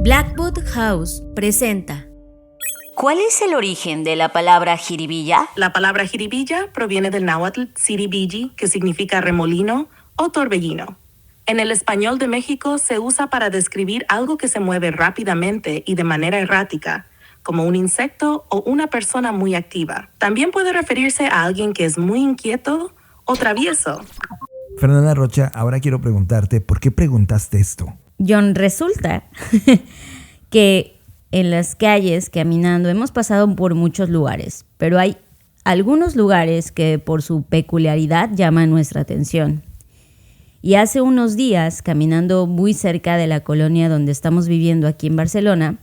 Blackwood House presenta. ¿Cuál es el origen de la palabra jiribilla? La palabra jiribilla proviene del náhuatl siribilla, que significa remolino o torbellino. En el español de México se usa para describir algo que se mueve rápidamente y de manera errática, como un insecto o una persona muy activa. También puede referirse a alguien que es muy inquieto o travieso. Fernanda Rocha, ahora quiero preguntarte, ¿por qué preguntaste esto? John, resulta que en las calles, caminando, hemos pasado por muchos lugares, pero hay algunos lugares que por su peculiaridad llaman nuestra atención. Y hace unos días, caminando muy cerca de la colonia donde estamos viviendo aquí en Barcelona,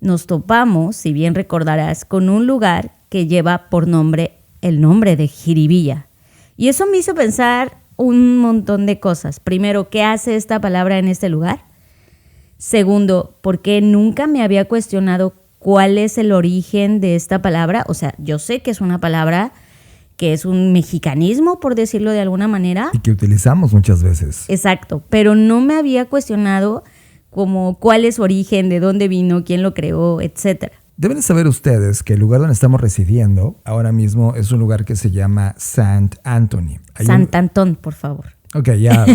nos topamos, si bien recordarás, con un lugar que lleva por nombre el nombre de Jiribilla. Y eso me hizo pensar un montón de cosas. Primero, ¿qué hace esta palabra en este lugar? Segundo, ¿por qué nunca me había cuestionado cuál es el origen de esta palabra? O sea, yo sé que es una palabra que es un mexicanismo, por decirlo de alguna manera. Y que utilizamos muchas veces. Exacto, pero no me había cuestionado como cuál es su origen, de dónde vino, quién lo creó, etcétera. Deben de saber ustedes que el lugar donde estamos residiendo ahora mismo es un lugar que se llama Sant Antoni. Sant Antón, por favor. Ok, ya.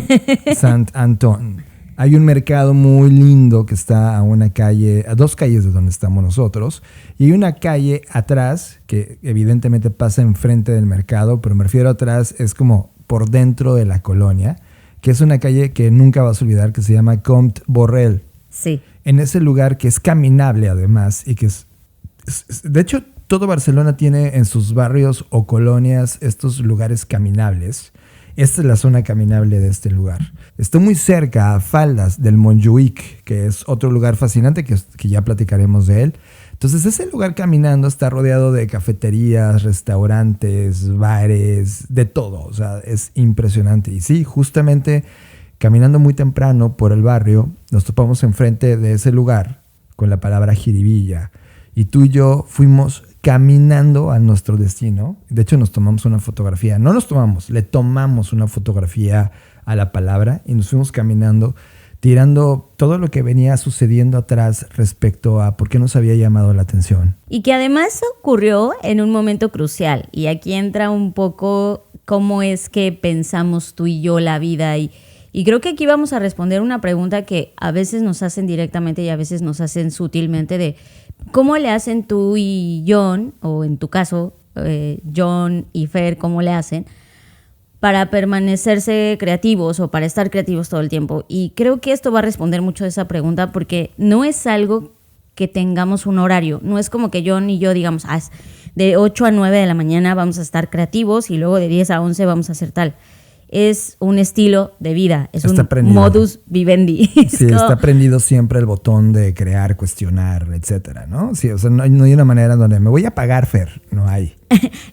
Sant Antón. Hay un mercado muy lindo que está a dos calles de donde estamos nosotros, y hay una calle atrás que evidentemente pasa enfrente del mercado, pero me refiero a atrás, es como por dentro de la colonia, que es una calle que nunca vas a olvidar, que se llama Comte Borrell. Sí. En ese lugar que es caminable además, y que de hecho todo Barcelona tiene en sus barrios o colonias estos lugares caminables. Esta es la zona caminable de este lugar. Está muy cerca, a faldas del Montjuïc, que es otro lugar fascinante que ya platicaremos de él. Entonces ese lugar caminando está rodeado de cafeterías, restaurantes, bares, de todo. O sea, es impresionante. Y sí, justamente caminando muy temprano por el barrio, nos topamos enfrente de ese lugar con la palabra jiribilla. Y tú y yo fuimos caminando a nuestro destino. De hecho, nos tomamos una fotografía. No nos tomamos, le tomamos una fotografía a la palabra y nos fuimos caminando, tirando todo lo que venía sucediendo atrás respecto a por qué nos había llamado la atención. Y que además ocurrió en un momento crucial. Y aquí entra un poco cómo es que pensamos tú y yo la vida. Y creo que aquí vamos a responder una pregunta que a veces nos hacen directamente y a veces nos hacen sutilmente de ¿cómo le hacen tú y John, o en tu caso, John y Fer, cómo le hacen para permanecerse creativos o para estar creativos todo el tiempo? Y creo que esto va a responder mucho a esa pregunta porque no es algo que tengamos un horario. No es como que John y yo digamos, de 8 a 9 de la mañana vamos a estar creativos y luego de 10 a 11 vamos a hacer tal. Es un estilo de vida, es un modus vivendi. Sí, está prendido siempre el botón de crear, cuestionar, etcétera, ¿no? Sí, o sea, no hay una manera donde me voy a apagar, Fer, no hay.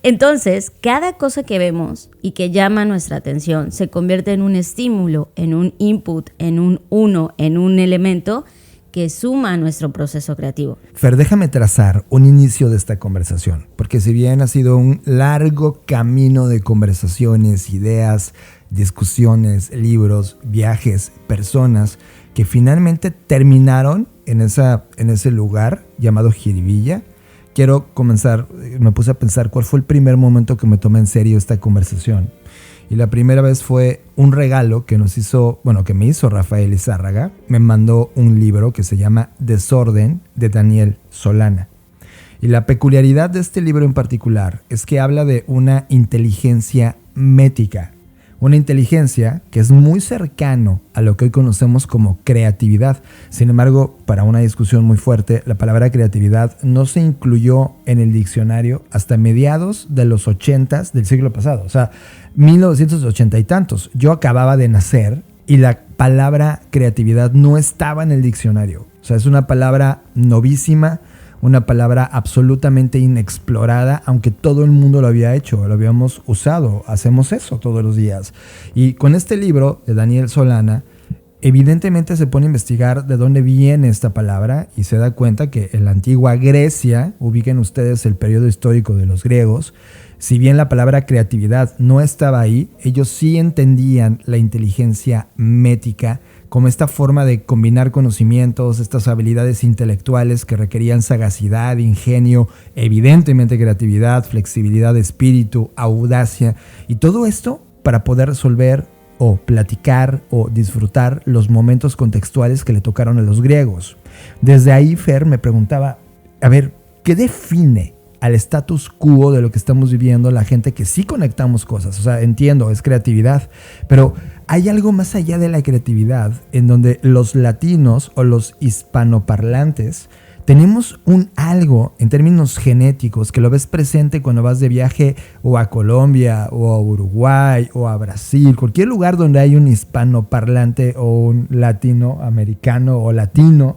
Entonces, cada cosa que vemos y que llama nuestra atención se convierte en un estímulo, en un input, en un elemento que suma a nuestro proceso creativo. Fer, déjame trazar un inicio de esta conversación, porque si bien ha sido un largo camino de conversaciones, ideas, discusiones, libros, viajes, personas, que finalmente terminaron en ese lugar llamado Jiribilla, quiero comenzar, me puse a pensar cuál fue el primer momento que me tomé en serio esta conversación. Y la primera vez fue un regalo que me hizo Rafael Izárraga. Me mandó un libro que se llama Desorden, de Daniel Solana. Y la peculiaridad de este libro en particular es que habla de una inteligencia mética. Una inteligencia que es muy cercano a lo que hoy conocemos como creatividad. Sin embargo, para una discusión muy fuerte, la palabra creatividad no se incluyó en el diccionario hasta mediados de los 80s del siglo pasado. O sea, 1980 y tantos. Yo acababa de nacer y la palabra creatividad no estaba en el diccionario. O sea, es una palabra novísima, una palabra absolutamente inexplorada, aunque todo el mundo lo había hecho, lo habíamos usado, hacemos eso todos los días. Y con este libro de Daniel Solana, evidentemente se pone a investigar de dónde viene esta palabra y se da cuenta que en la antigua Grecia, ubiquen ustedes el periodo histórico de los griegos, si bien la palabra creatividad no estaba ahí, ellos sí entendían la inteligencia mética como esta forma de combinar conocimientos, estas habilidades intelectuales que requerían sagacidad, ingenio, evidentemente creatividad, flexibilidad de espíritu, audacia, y todo esto para poder resolver o platicar o disfrutar los momentos contextuales que le tocaron a los griegos. Desde ahí, Fer me preguntaba, a ver, ¿qué define al status quo de lo que estamos viviendo la gente que sí conectamos cosas? O sea, entiendo, es creatividad, pero hay algo más allá de la creatividad en donde los latinos o los hispanoparlantes tenemos un algo en términos genéticos que lo ves presente cuando vas de viaje o a Colombia o a Uruguay o a Brasil, cualquier lugar donde hay un hispanoparlante o un latinoamericano o latino,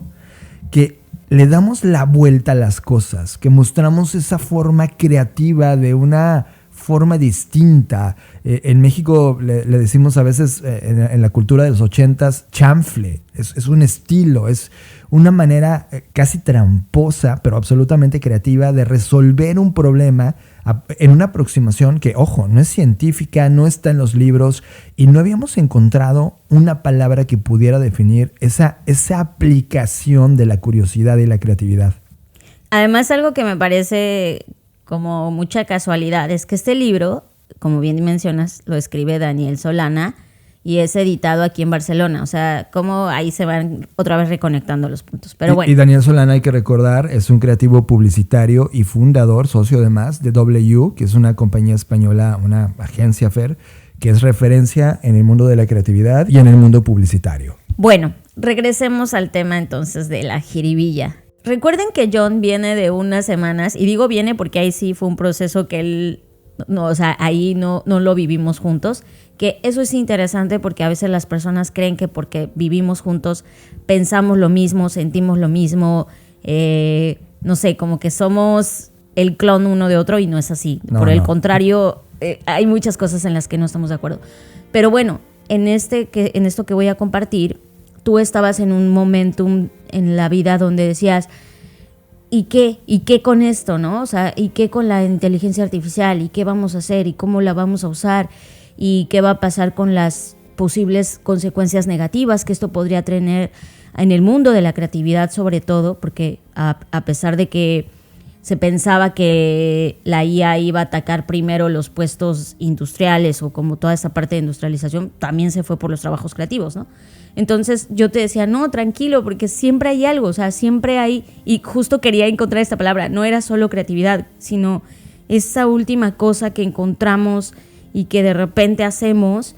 que le damos la vuelta a las cosas, que mostramos esa forma creativa de una forma distinta. En México le decimos a veces en la cultura de los 80s chanfle, es un estilo, es una manera casi tramposa, pero absolutamente creativa de resolver un problema en una aproximación que, ojo, no es científica, no está en los libros y no habíamos encontrado una palabra que pudiera definir esa aplicación de la curiosidad y la creatividad. Además, algo que me parece como mucha casualidad es que este libro, como bien mencionas, lo escribe Daniel Solana y es editado aquí en Barcelona. O sea, como ahí se van otra vez reconectando los puntos. Pero bueno. Y Daniel Solana, hay que recordar, es un creativo publicitario y fundador, socio además de W, que es una compañía española, una agencia FER, que es referencia en el mundo de la creatividad y en el mundo publicitario. Bueno, regresemos al tema entonces de la jiribilla. Recuerden que John viene de unas semanas, y digo viene porque ahí sí fue un proceso que él, no, o sea, ahí no lo vivimos juntos, que eso es interesante porque a veces las personas creen que porque vivimos juntos pensamos lo mismo, sentimos lo mismo, no sé, como que somos el clon uno de otro y no es así. Por el contrario, hay muchas cosas en las que no estamos de acuerdo. Pero bueno, en esto que voy a compartir, tú estabas en un momentum en la vida donde decías, ¿y qué? ¿Y qué con esto, no? O sea, ¿y qué con la inteligencia artificial? ¿Y qué vamos a hacer? ¿Y cómo la vamos a usar? ¿Y qué va a pasar con las posibles consecuencias negativas que esto podría tener en el mundo de la creatividad, sobre todo? Porque a pesar de que se pensaba que la IA iba a atacar primero los puestos industriales o como toda esa parte de industrialización, también se fue por los trabajos creativos, ¿no? Entonces yo te decía, no, tranquilo, porque siempre hay algo, o sea, siempre hay, y justo quería encontrar esta palabra, no era solo creatividad, sino esa última cosa que encontramos y que de repente hacemos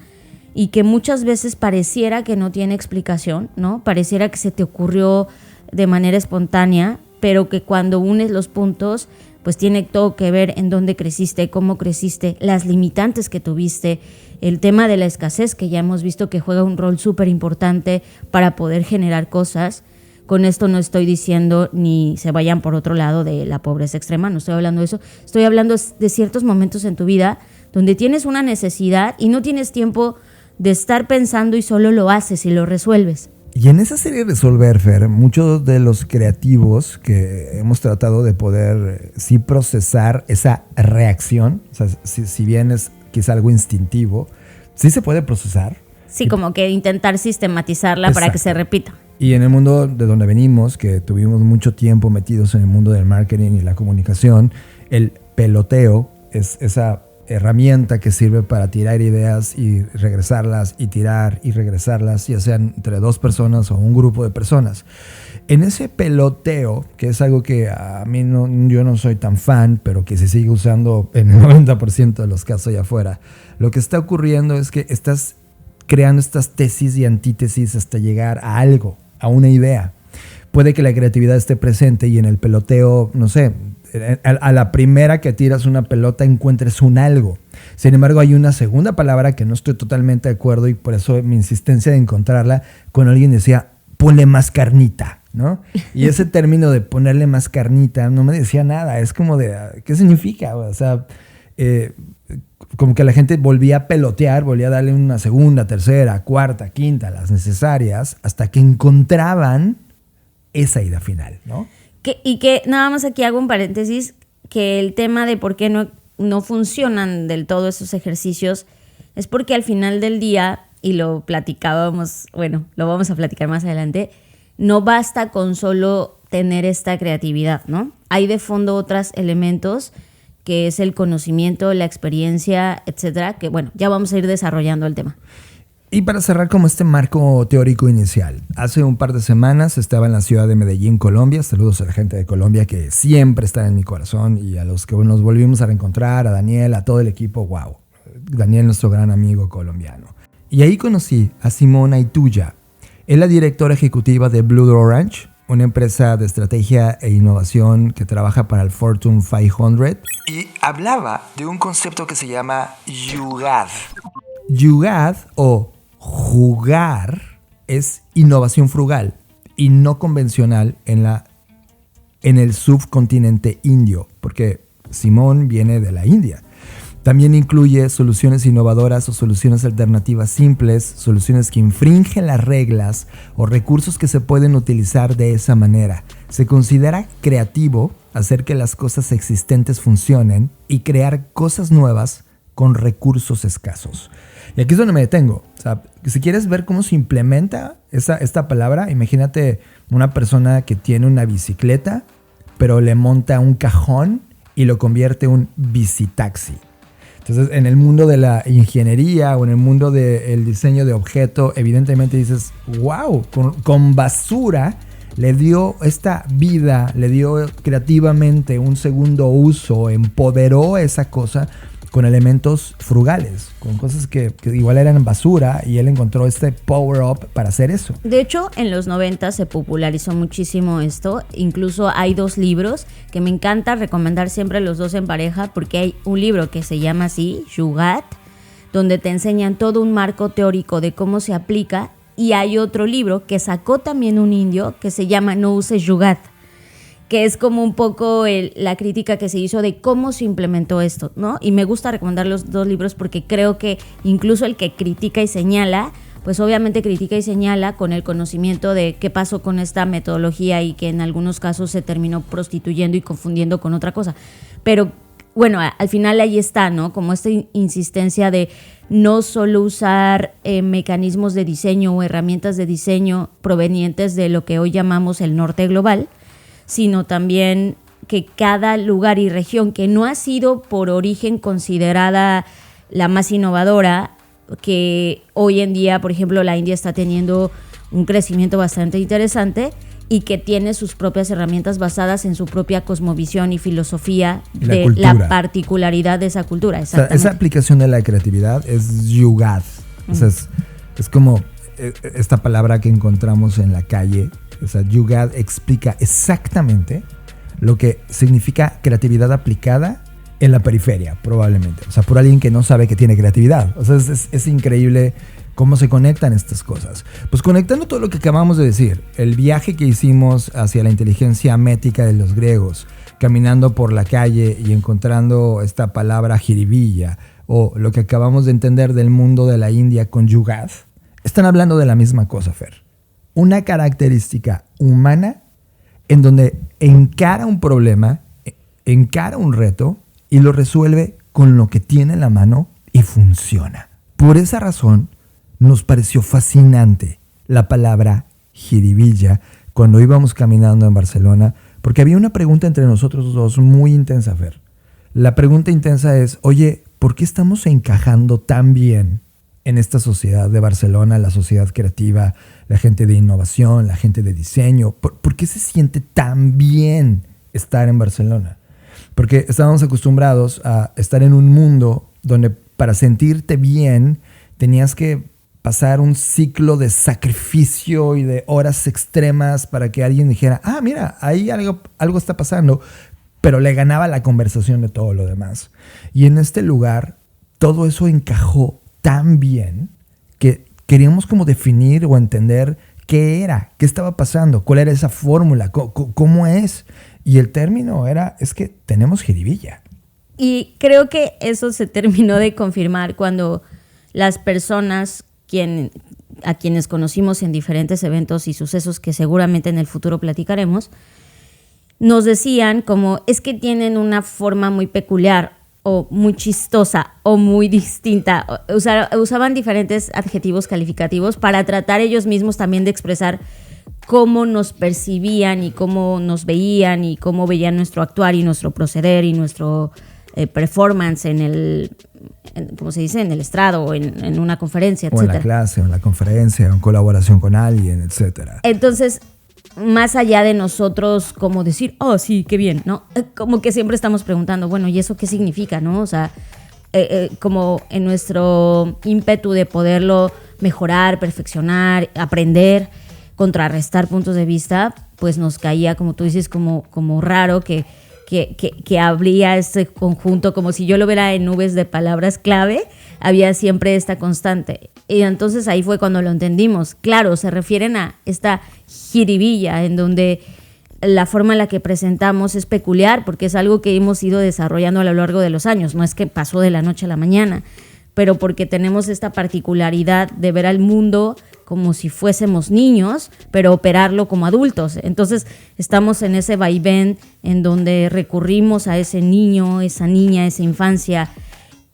y que muchas veces pareciera que no tiene explicación, ¿no? Pareciera que se te ocurrió de manera espontánea, pero que cuando unes los puntos, pues tiene todo que ver en dónde creciste, cómo creciste, las limitantes que tuviste, el tema de la escasez, que ya hemos visto que juega un rol súper importante para poder generar cosas. Con esto no estoy diciendo ni se vayan por otro lado de la pobreza extrema, no estoy hablando de eso. Estoy hablando de ciertos momentos en tu vida donde tienes una necesidad y no tienes tiempo de estar pensando y solo lo haces y lo resuelves. Y en esa serie Resolver, Fer, muchos de los creativos que hemos tratado de poder sí procesar esa reacción, o sea, si bien es quizá algo instintivo, sí se puede procesar. Sí, como que intentar sistematizarla. Exacto. Para que se repita. Y en el mundo de donde venimos, que tuvimos mucho tiempo metidos en el mundo del marketing y la comunicación, el peloteo es esa herramienta que sirve para tirar ideas y regresarlas y tirar y regresarlas, ya sean entre dos personas o un grupo de personas. En ese peloteo, que es algo que a mí yo no soy tan fan, pero que se sigue usando en el 90% de los casos allá afuera, lo que está ocurriendo es que estás creando estas tesis y antítesis hasta llegar a algo, a una idea. Puede que la creatividad esté presente y en el peloteo, no sé, a la primera que tiras una pelota encuentres un algo. Sin embargo, hay una segunda palabra que no estoy totalmente de acuerdo y por eso mi insistencia de encontrarla, cuando alguien decía, ponle más carnita, ¿no? Y ese término de ponerle más carnita no me decía nada. Es como de, ¿qué significa? O sea, como que la gente volvía a pelotear, volvía a darle una segunda, tercera, cuarta, quinta, las necesarias, hasta que encontraban esa idea final, ¿no? Y que nada más aquí hago un paréntesis, que el tema de por qué no funcionan del todo esos ejercicios es porque al final del día y lo platicábamos, bueno, lo vamos a platicar más adelante, no basta con solo tener esta creatividad, ¿no? Hay de fondo otros elementos que es el conocimiento, la experiencia, etcétera, que bueno, ya vamos a ir desarrollando el tema. Y para cerrar como este marco teórico inicial, hace un par de semanas estaba en la ciudad de Medellín, Colombia. Saludos a la gente de Colombia que siempre está en mi corazón y a los que nos volvimos a reencontrar, a Daniel, a todo el equipo, wow. Daniel, nuestro gran amigo colombiano. Y ahí conocí a Simona Ituya. Es la directora ejecutiva de Blue Orange, una empresa de estrategia e innovación que trabaja para el Fortune 500. Y hablaba de un concepto que se llama Yugad. Yugad o jugar es innovación frugal y no convencional en el subcontinente indio, porque Simón viene de la India. También incluye soluciones innovadoras o soluciones alternativas simples, soluciones que infringen las reglas o recursos que se pueden utilizar de esa manera. Se considera creativo hacer que las cosas existentes funcionen y crear cosas nuevas con recursos escasos. Y aquí es donde me detengo. O sea, si quieres ver cómo se implementa esta palabra, imagínate una persona que tiene una bicicleta, pero le monta un cajón y lo convierte en un bicitaxi. Entonces, en el mundo de la ingeniería o en el mundo del diseño de objeto, evidentemente dices, wow, con basura le dio esta vida, le dio creativamente un segundo uso, empoderó esa cosa con elementos frugales, con cosas que igual eran basura, y él encontró este power up para hacer eso. De hecho, en los 90 se popularizó muchísimo esto. Incluso hay 2 libros que me encanta recomendar siempre, los 2 en pareja, porque hay un libro que se llama así, Yugad, donde te enseñan todo un marco teórico de cómo se aplica, y hay otro libro que sacó también un indio que se llama No uses Yugad, que es como un poco la crítica que se hizo de cómo se implementó esto, ¿no? Y me gusta recomendar los 2 libros porque creo que incluso el que critica y señala, pues obviamente critica y señala con el conocimiento de qué pasó con esta metodología y que en algunos casos se terminó prostituyendo y confundiendo con otra cosa. Pero bueno, al final ahí está, ¿no? Como esta insistencia de no solo usar mecanismos de diseño o herramientas de diseño provenientes de lo que hoy llamamos el norte global, sino también que cada lugar y región que no ha sido por origen considerada la más innovadora, que hoy en día, por ejemplo, la India está teniendo un crecimiento bastante interesante y que tiene sus propias herramientas basadas en su propia cosmovisión y filosofía de la particularidad de esa cultura. O sea, esa aplicación de la creatividad es Yugad. O sea, es como esta palabra que encontramos en la calle. O sea, Yugad explica exactamente lo que significa creatividad aplicada en la periferia, probablemente. O sea, por alguien que no sabe que tiene creatividad. O sea, es increíble cómo se conectan estas cosas. Pues conectando todo lo que acabamos de decir, el viaje que hicimos hacia la inteligencia mética de los griegos, caminando por la calle y encontrando esta palabra jiribilla, o lo que acabamos de entender del mundo de la India con Yugad, están hablando de la misma cosa, Fer. Una característica humana en donde encara un problema, encara un reto y lo resuelve con lo que tiene en la mano y funciona. Por esa razón nos pareció fascinante la palabra jiribilla cuando íbamos caminando en Barcelona, porque había una pregunta entre nosotros 2 muy intensa, Fer. La pregunta intensa es, oye, ¿por qué estamos encajando tan bien en esta sociedad de Barcelona, la sociedad creativa, la gente de innovación, la gente de diseño? ¿Por qué se siente tan bien estar en Barcelona? Porque estábamos acostumbrados a estar en un mundo donde para sentirte bien tenías que pasar un ciclo de sacrificio y de horas extremas para que alguien dijera, ah, mira, ahí algo está pasando, pero le ganaba la conversación de todo lo demás. Y en este lugar todo eso encajó tan bien que queríamos como definir o entender qué era, qué estaba pasando, cuál era esa fórmula, cómo es. Y el término es que tenemos jiribilla. Y creo que eso se terminó de confirmar cuando las personas a quienes conocimos en diferentes eventos y sucesos que seguramente en el futuro platicaremos, nos decían como, es que tienen una forma muy peculiar o muy chistosa o muy distinta. Usaban diferentes adjetivos calificativos para tratar ellos mismos también de expresar cómo nos percibían y cómo nos veían y cómo veían nuestro actuar y nuestro proceder y nuestro performance ¿cómo se dice? En el estrado o en una conferencia, etc. O en la clase, o en la conferencia, o en colaboración con alguien, etcétera. Entonces, más allá de nosotros como decir, oh, sí, qué bien, ¿no? Como que siempre estamos preguntando, bueno, ¿y eso qué significa, no? O sea, como en nuestro ímpetu de poderlo mejorar, perfeccionar, aprender, contrarrestar puntos de vista, pues nos caía, como tú dices, como raro que habría este conjunto, como si yo lo viera en nubes de palabras clave, había siempre esta constante. Y entonces ahí fue cuando lo entendimos. Claro, se refieren a esta jiribilla, en donde la forma en la que presentamos es peculiar, porque es algo que hemos ido desarrollando a lo largo de los años. No es que pasó de la noche a la mañana, pero porque tenemos esta particularidad de ver al mundo como si fuésemos niños, pero operarlo como adultos. Entonces estamos en ese vaivén en donde recurrimos a ese niño, esa niña, esa infancia,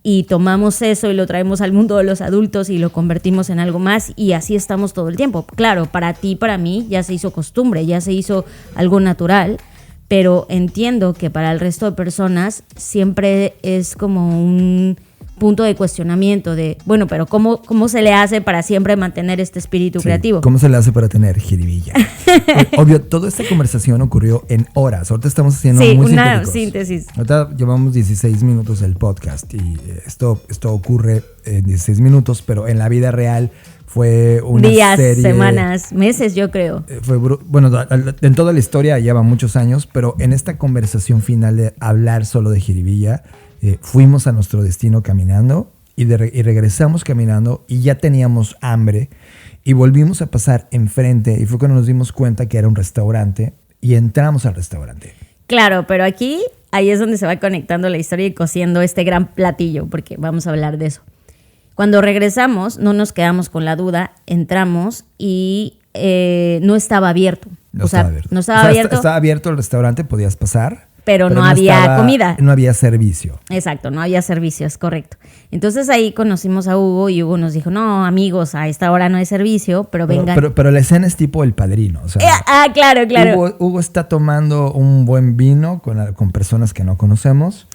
y tomamos eso y lo traemos al mundo de los adultos y lo convertimos en algo más, y así estamos todo el tiempo. Claro, para ti, para mí, ya se hizo costumbre, ya se hizo algo natural, pero entiendo que para el resto de personas siempre es como un punto de cuestionamiento de, bueno, pero ¿cómo se le hace para siempre mantener este espíritu creativo? ¿Cómo se le hace para tener jiribilla? Obvio, toda esta conversación ocurrió en horas. Ahorita estamos haciendo muy una síntesis. Ahorita llevamos 16 minutos del podcast y esto ocurre en 16 minutos, pero en la vida real fue una días, serie, semanas, meses, yo creo. Bueno, en toda la historia lleva muchos años, pero en esta conversación final de hablar solo de jiribilla, fuimos a nuestro destino caminando y regresamos caminando y ya teníamos hambre y volvimos a pasar enfrente y fue cuando nos dimos cuenta que era un restaurante y entramos al restaurante. Claro, pero ahí es donde se va conectando la historia y cociendo este gran platillo, porque vamos a hablar de eso. Cuando regresamos, no nos quedamos con la duda, entramos y no estaba abierto. No estaba abierto. Estaba abierto el restaurante, podías pasar. Pero no había comida. No había servicio. Exacto, no había servicio, es correcto. Entonces ahí conocimos a Hugo y Hugo nos dijo, no, amigos, a esta hora no hay servicio, pero vengan. Pero la escena es tipo El Padrino. O sea, claro. Hugo está tomando un buen vino con personas que no conocemos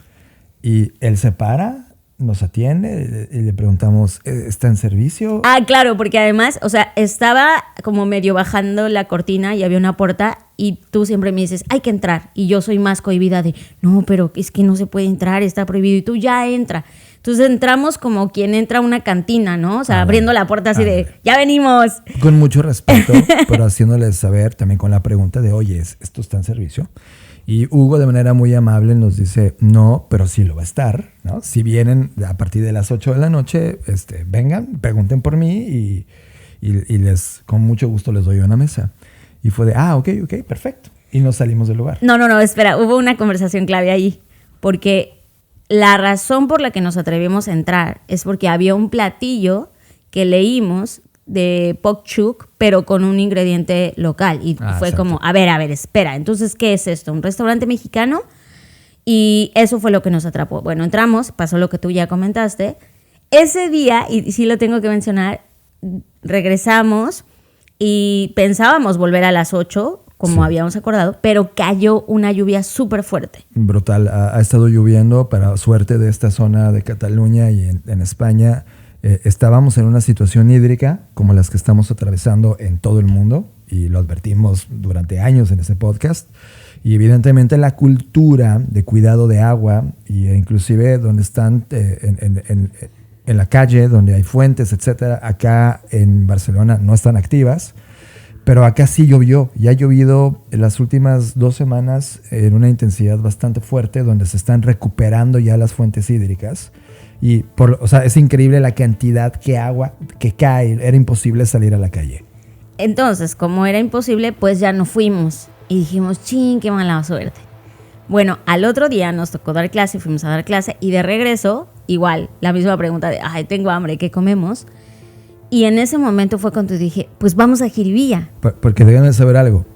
y él se para, nos atiende y le preguntamos, ¿está en servicio? Claro, porque además, o sea, estaba como medio bajando la cortina y había una puerta y tú siempre me dices, hay que entrar. Y yo soy más cohibida de, no, pero es que no se puede entrar, está prohibido. Y tú ya entra. Entonces entramos como quien entra a una cantina, ¿no? O sea, abriendo la puerta así de, ya venimos. Con mucho respeto, pero haciéndoles saber también con la pregunta de, oye, ¿esto está en servicio? Y Hugo de manera muy amable nos dice, no, pero sí lo va a estar, ¿no? Si vienen a partir de las 8 de la noche, vengan, pregunten por mí y les con mucho gusto les doy una mesa. Y fue de, ok, perfecto. Y nos salimos del lugar. No, espera, hubo una conversación clave ahí, porque la razón por la que nos atrevimos a entrar es porque había un platillo que leímos de Pok Chuk, pero con un ingrediente local. Y fue exacto. Como, a ver, espera. Entonces, ¿qué es esto? ¿Un restaurante mexicano? Y eso fue lo que nos atrapó. Bueno, entramos, pasó lo que tú ya comentaste. Ese día, y sí lo tengo que mencionar, regresamos y pensábamos volver a las 8, como habíamos acordado, pero cayó una lluvia súper fuerte. Brutal. Ha estado lloviendo, para suerte de esta zona de Cataluña y en España. Estábamos en una situación hídrica como las que estamos atravesando en todo el mundo y lo advertimos durante años en este podcast y evidentemente la cultura de cuidado de agua e inclusive donde están en la calle donde hay fuentes, etcétera, acá en Barcelona no están activas, pero acá sí llovió y ha llovido en las últimas 2 semanas en una intensidad bastante fuerte donde se están recuperando ya las fuentes hídricas. Y es increíble la cantidad de agua que cae. Era imposible salir a la calle. Entonces, como era imposible, pues ya no fuimos. Y dijimos, ching, qué mala suerte. Bueno, al otro día nos tocó dar clase, fuimos a dar clase. Y de regreso, igual, la misma pregunta de, tengo hambre, ¿qué comemos? Y en ese momento fue cuando dije, pues vamos a Jiribilla. Porque deben de saber algo.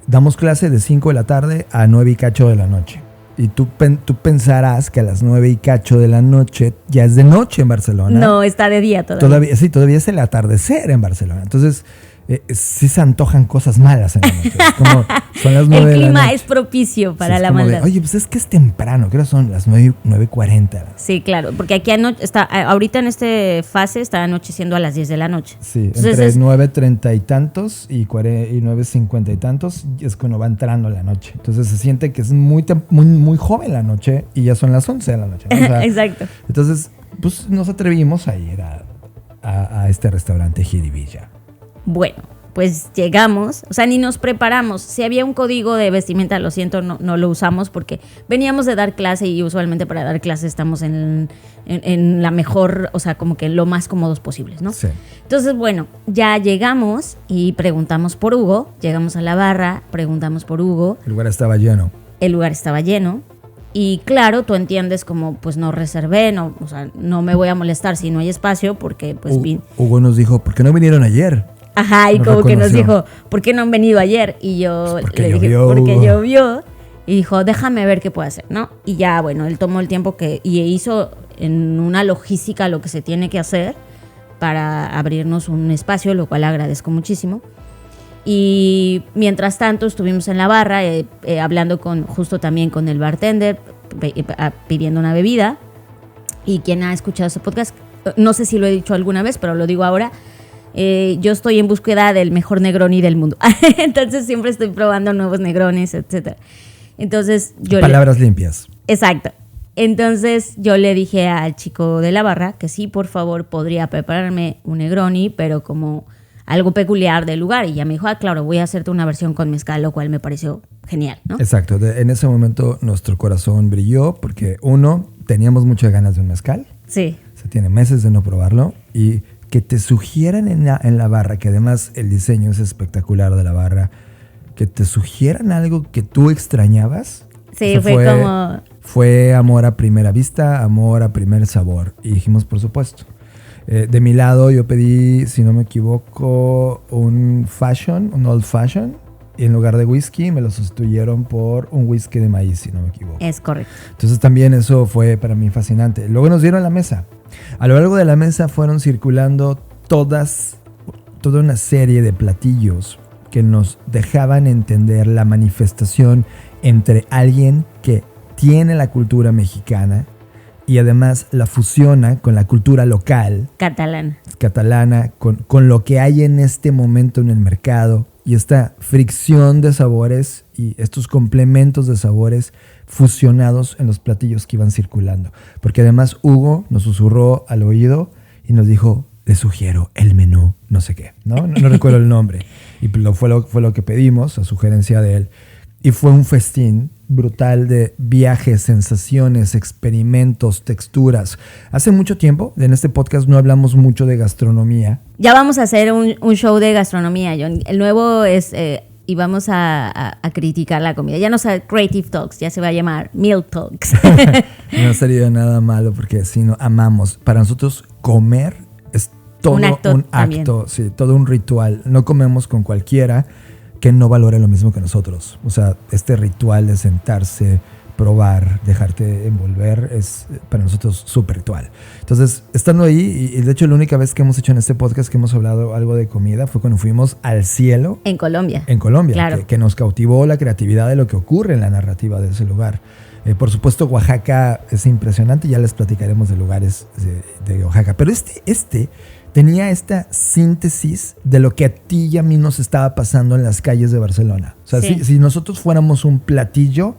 Damos clase de 5 de la tarde a 9 y cacho de la noche. Y tú pensarás que a las 9 y cacho de la noche ya es de noche en Barcelona. No, está de día todavía. Todavía es el atardecer en Barcelona. Entonces, sí se antojan cosas malas en la noche. Es como son las 9 El de la clima noche. es propicio para Sí, es la como de, maldad. oye, pues es que es temprano, creo que son las 9:40. Sí, claro, porque aquí ahorita en esta fase está anocheciendo a las 10 de la noche. Sí, Entonces entre es- 9:30 y tantos y 9:50 y tantos es cuando va entrando la noche. Entonces se siente que es muy joven la noche y ya son las 11 de la noche, ¿no? O sea, Exacto. entonces, pues nos atrevimos a ir a este restaurante Jiribilla. Bueno, pues llegamos, o sea, ni nos preparamos. Si había un código de vestimenta, lo siento, no lo usamos porque veníamos de dar clase y usualmente para dar clase estamos en la mejor, o sea, como que lo más cómodos posibles, ¿no? Sí. Entonces, bueno, ya llegamos y preguntamos por Hugo, llegamos a la barra, preguntamos por Hugo, El lugar estaba lleno. el lugar estaba lleno. Y claro, tú entiendes como, pues no reservé, o sea, no me voy a molestar si no hay espacio porque pues Hugo nos dijo, ¿por qué no vinieron ayer? Ajá, y Nos como que nos reconoció. dijo, ¿por qué no han venido ayer? Y yo Pues porque le dije, llovió, porque Hugo. llovió. Y dijo, déjame ver qué puedo hacer, ¿no? Y ya, bueno, él tomó el tiempo y hizo en una logística lo que se tiene que hacer para abrirnos un espacio, lo cual agradezco muchísimo. Y mientras tanto estuvimos en la barra hablando justo también con el bartender, pidiendo una bebida. Y quien ha escuchado este podcast, no sé si lo he dicho alguna vez, pero lo digo ahora. Yo estoy en búsqueda del mejor Negroni del mundo. Entonces siempre estoy probando nuevos Negronis, etc. Entonces Palabras limpias. Exacto. Entonces yo le dije al chico de la barra que sí, por favor, podría prepararme un Negroni, pero como algo peculiar del lugar. Y ya me dijo, claro, voy a hacerte una versión con mezcal, lo cual me pareció genial, ¿no? Exacto. En ese momento nuestro corazón brilló porque, uno, teníamos muchas ganas de un mezcal. Sí. Se tiene meses de no probarlo. Y que te sugieran en la barra, que además el diseño es espectacular de la barra, que te sugieran algo que tú extrañabas. Sí, fue como... Fue amor a primera vista, amor a primer sabor. Y dijimos, por supuesto. De mi lado yo pedí, si no me equivoco, un old fashion. Y en lugar de whisky me lo sustituyeron por un whisky de maíz, si no me equivoco. Es correcto. Entonces también eso fue para mí fascinante. Luego nos dieron la mesa. A lo largo de la mesa fueron circulando toda una serie de platillos que nos dejaban entender la manifestación entre alguien que tiene la cultura mexicana y además la fusiona con la cultura local, catalana, con lo que hay en este momento en el mercado, y esta fricción de sabores y estos complementos de sabores fusionados en los platillos que iban circulando. Porque además Hugo nos susurró al oído y nos dijo, les sugiero el menú, no sé qué, ¿no? No recuerdo el nombre. Y fue lo que pedimos, a sugerencia de él. Y fue un festín brutal de viajes, sensaciones, experimentos, texturas. Hace mucho tiempo, en este podcast no hablamos mucho de gastronomía. Ya vamos a hacer un show de gastronomía, John. El nuevo es... y vamos a criticar la comida. Ya no es Creative Talks, ya se va a llamar Meal Talks. No sería nada malo porque si no amamos. Para nosotros comer es todo un acto, sí, todo un ritual. No comemos con cualquiera que no valore lo mismo que nosotros. O sea, este ritual de sentarse, probar, dejarte envolver, es para nosotros súper ritual. Entonces, estando ahí, y de hecho la única vez que hemos hecho en este podcast que hemos hablado algo de comida fue cuando fuimos al cielo. En Colombia. En Colombia, claro. que nos cautivó la creatividad de lo que ocurre en la narrativa de ese lugar. Por supuesto, Oaxaca es impresionante, ya les platicaremos de lugares de Oaxaca. Pero este tenía esta síntesis de lo que a ti y a mí nos estaba pasando en las calles de Barcelona. O sea, sí. si nosotros fuéramos un platillo,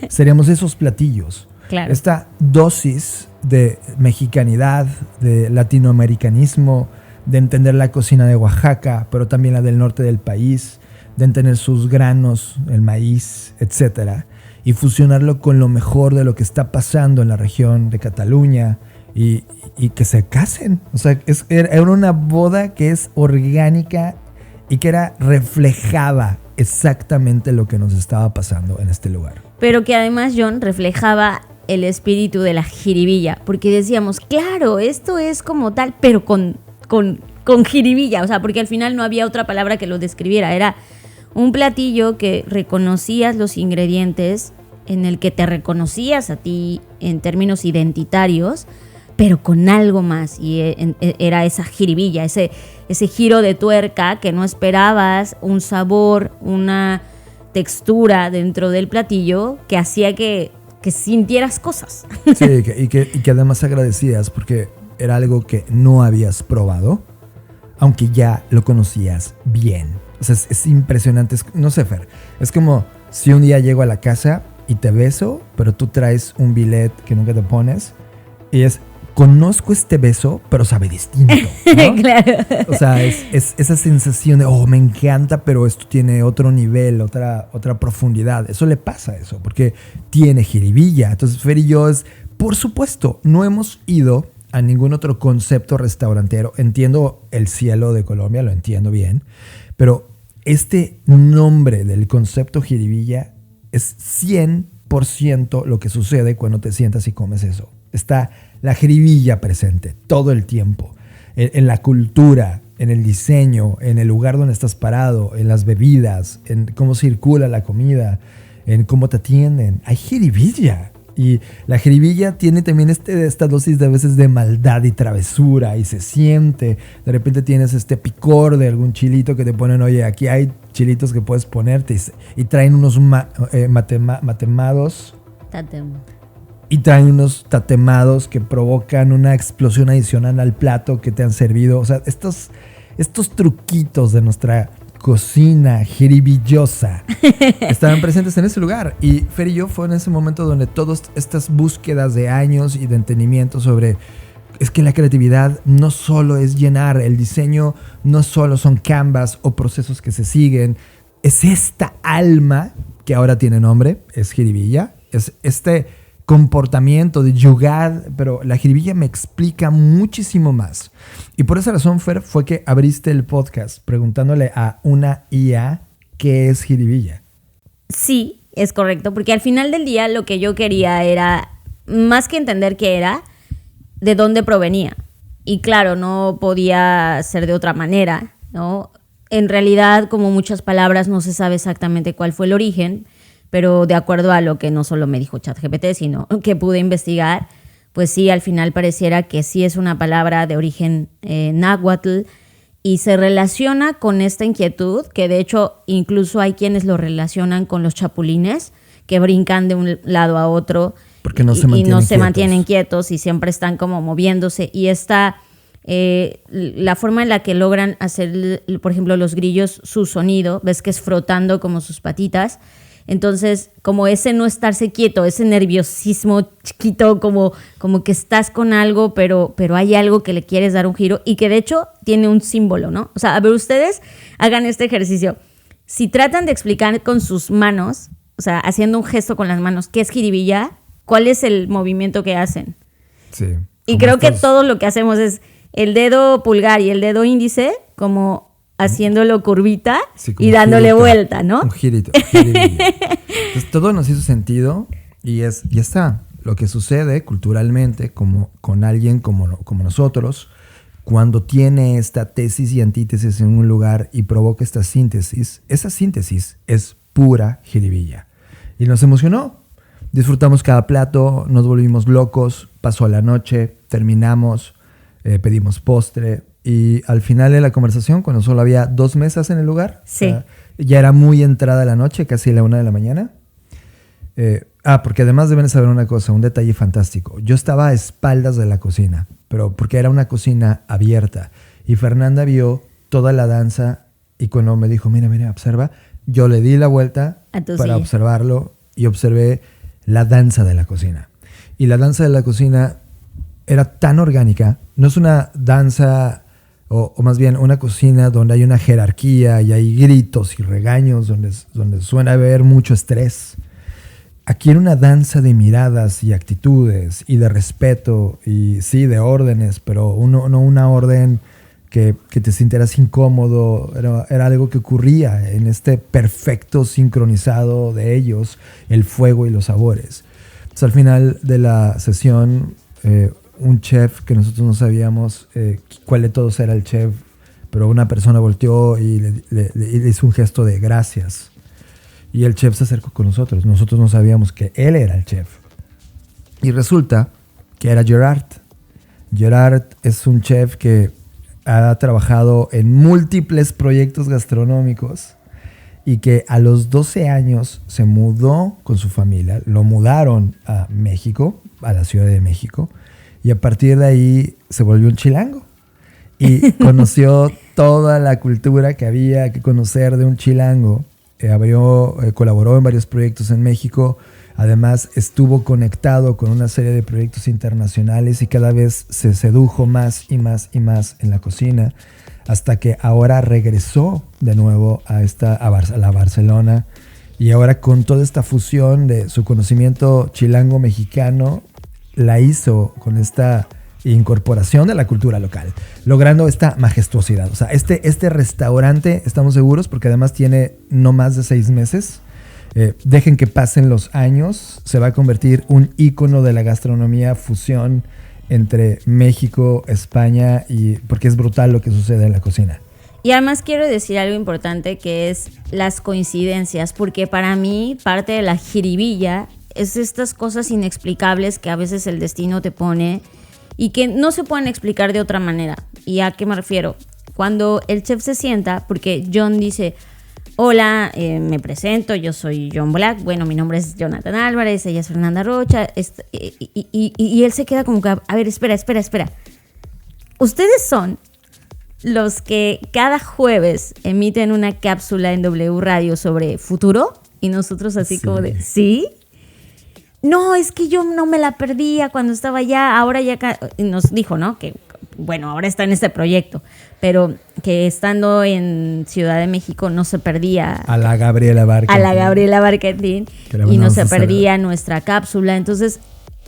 seríamos esos platillos. Claro. Esta dosis de mexicanidad, de latinoamericanismo, de entender la cocina de Oaxaca, pero también la del norte del país, de entender sus granos, el maíz, etcétera, y fusionarlo con lo mejor de lo que está pasando en la región de Cataluña, y que se casen. O sea, era una boda que es orgánica y que reflejaba exactamente lo que nos estaba pasando en este lugar. Pero que además, John, reflejaba el espíritu de la jiribilla, porque decíamos, claro, esto es como tal, pero con jiribilla, o sea, porque al final no había otra palabra que lo describiera. Era un platillo que reconocías los ingredientes en el que te reconocías a ti en términos identitarios, pero con algo más, y era esa jiribilla, ese giro de tuerca que no esperabas, un sabor, una textura dentro del platillo que hacía que sintieras cosas. Sí, y que además agradecías porque era algo que no habías probado, aunque ya lo conocías bien. O sea, es impresionante. No sé, Fer, es como si un día llego a la casa y te beso, pero tú traes un billet que nunca te pones y conozco este beso, pero sabe distinto, ¿no? Claro. O sea, es esa sensación de, me encanta, pero esto tiene otro nivel, otra profundidad. Eso le pasa a eso, porque tiene jiribilla. Entonces, Fer y yo por supuesto, no hemos ido a ningún otro concepto restaurantero. Entiendo el cielo de Colombia, lo entiendo bien, pero este nombre del concepto jiribilla es 100% lo que sucede cuando te sientas y comes eso. Está la jiribilla presente todo el tiempo, en la cultura, en el diseño, en el lugar donde estás parado, en las bebidas, en cómo circula la comida, en cómo te atienden. Hay jiribilla. Y la jiribilla tiene también esta dosis de a veces de maldad y travesura, y se siente. De repente tienes este picor de algún chilito que te ponen, oye, aquí hay chilitos que puedes ponerte, y traen unos matemados. Y traen unos tatemados que provocan una explosión adicional al plato que te han servido. O sea, estos truquitos de nuestra cocina jiribillosa estaban presentes en ese lugar. Y Fer y yo fue en ese momento donde todas estas búsquedas de años y de entendimiento sobre... Es que la creatividad no solo es llenar, el diseño no solo son canvas o procesos que se siguen. Es esta alma que ahora tiene nombre, es jiribilla. Es este comportamiento de yugad, pero la jiribilla me explica muchísimo más. Y por esa razón, Fer, fue que abriste el podcast preguntándole a una IA qué es jiribilla. Sí, es correcto, porque al final del día lo que yo quería era, más que entender qué era, de dónde provenía. Y claro, no podía ser de otra manera, ¿no? En realidad, como muchas palabras, no se sabe exactamente cuál fue el origen, pero de acuerdo a lo que no solo me dijo ChatGPT, sino que pude investigar, pues sí, al final pareciera que sí es una palabra de origen náhuatl y se relaciona con esta inquietud, que de hecho incluso hay quienes lo relacionan con los chapulines, que brincan de un lado a otro porque no se mantienen quietos y siempre están como moviéndose. Y esta, la forma en la que logran hacer, por ejemplo, los grillos su sonido, ves que es frotando como sus patitas. Entonces, como ese no estarse quieto, ese nerviosismo chiquito, como que estás con algo, pero hay algo que le quieres dar un giro y que de hecho tiene un símbolo, ¿no? O sea, a ver, ustedes hagan este ejercicio. Si tratan de explicar con sus manos, o sea, haciendo un gesto con las manos, ¿qué es jiribilla? ¿Cuál es el movimiento que hacen? Sí. Y creo que todo lo que hacemos es el dedo pulgar y el dedo índice como haciéndolo curvita, sí, y dándole vuelta, ¿no? Un girito. Entonces, todo nos hizo sentido y ya está. Lo que sucede culturalmente como con alguien como nosotros, cuando tiene esta tesis y antítesis en un lugar y provoca esta síntesis, esa síntesis es pura jiribilla. Y nos emocionó. Disfrutamos cada plato, nos volvimos locos, pasó la noche, terminamos, pedimos postre. Y al final de la conversación, cuando solo había 2 mesas en el lugar, sí. Ya era muy entrada la noche, casi la 1 de la mañana. Porque además deben saber una cosa, un detalle fantástico. Yo estaba a espaldas de la cocina, pero porque era una cocina abierta. Y Fernanda vio toda la danza y cuando me dijo, mira, observa, yo le di la vuelta para observarlo y observé la danza de la cocina. Y la danza de la cocina era tan orgánica, no es una danza... O más bien una cocina donde hay una jerarquía y hay gritos y regaños, donde suena haber mucho estrés. Aquí era una danza de miradas y actitudes y de respeto y sí, de órdenes, pero no una orden que te sintieras incómodo. Era algo que ocurría en este perfecto sincronizado de ellos, el fuego y los sabores. Entonces, al final de la sesión... un chef que nosotros no sabíamos cuál de todos era el chef, pero una persona volteó y le hizo un gesto de gracias. Y el chef se acercó con nosotros. Nosotros no sabíamos que él era el chef. Y resulta que era Gerard. Gerard es un chef que ha trabajado en múltiples proyectos gastronómicos y que a los 12 años se mudó con su familia. Lo mudaron a México, a la Ciudad de México, y a partir de ahí se volvió un chilango. Y conoció toda la cultura que había que conocer de un chilango. Colaboró en varios proyectos en México. Además, estuvo conectado con una serie de proyectos internacionales y cada vez se sedujo más y más y más en la cocina, hasta que ahora regresó de nuevo a la Barcelona, y ahora con toda esta fusión de su conocimiento chilango mexicano, la hizo con esta incorporación de la cultura local, logrando esta majestuosidad. O sea, este restaurante, estamos seguros, porque además tiene no más de 6 meses, dejen que pasen los años, se va a convertir un ícono de la gastronomía fusión entre México, España, y porque es brutal lo que sucede en la cocina. Y además quiero decir algo importante, que es las coincidencias, porque para mí parte de la jiribilla es estas cosas inexplicables que a veces el destino te pone y que no se pueden explicar de otra manera. ¿Y a qué me refiero? Cuando el chef se sienta, porque John dice: hola, me presento, yo soy John Black, bueno, mi nombre es Jonathan Álvarez, ella es Fernanda Rocha, y él se queda como que, a ver, espera. Ustedes son los que cada jueves emiten una cápsula en W Radio sobre futuro, y nosotros así como de, ¿sí? No, es que yo no me la perdía cuando estaba allá, ahora ya nos dijo, ¿no? Que bueno, ahora está en este proyecto, pero que estando en Ciudad de México no se perdía a la Gabriela Barquetín y no se perdía nuestra cápsula. Entonces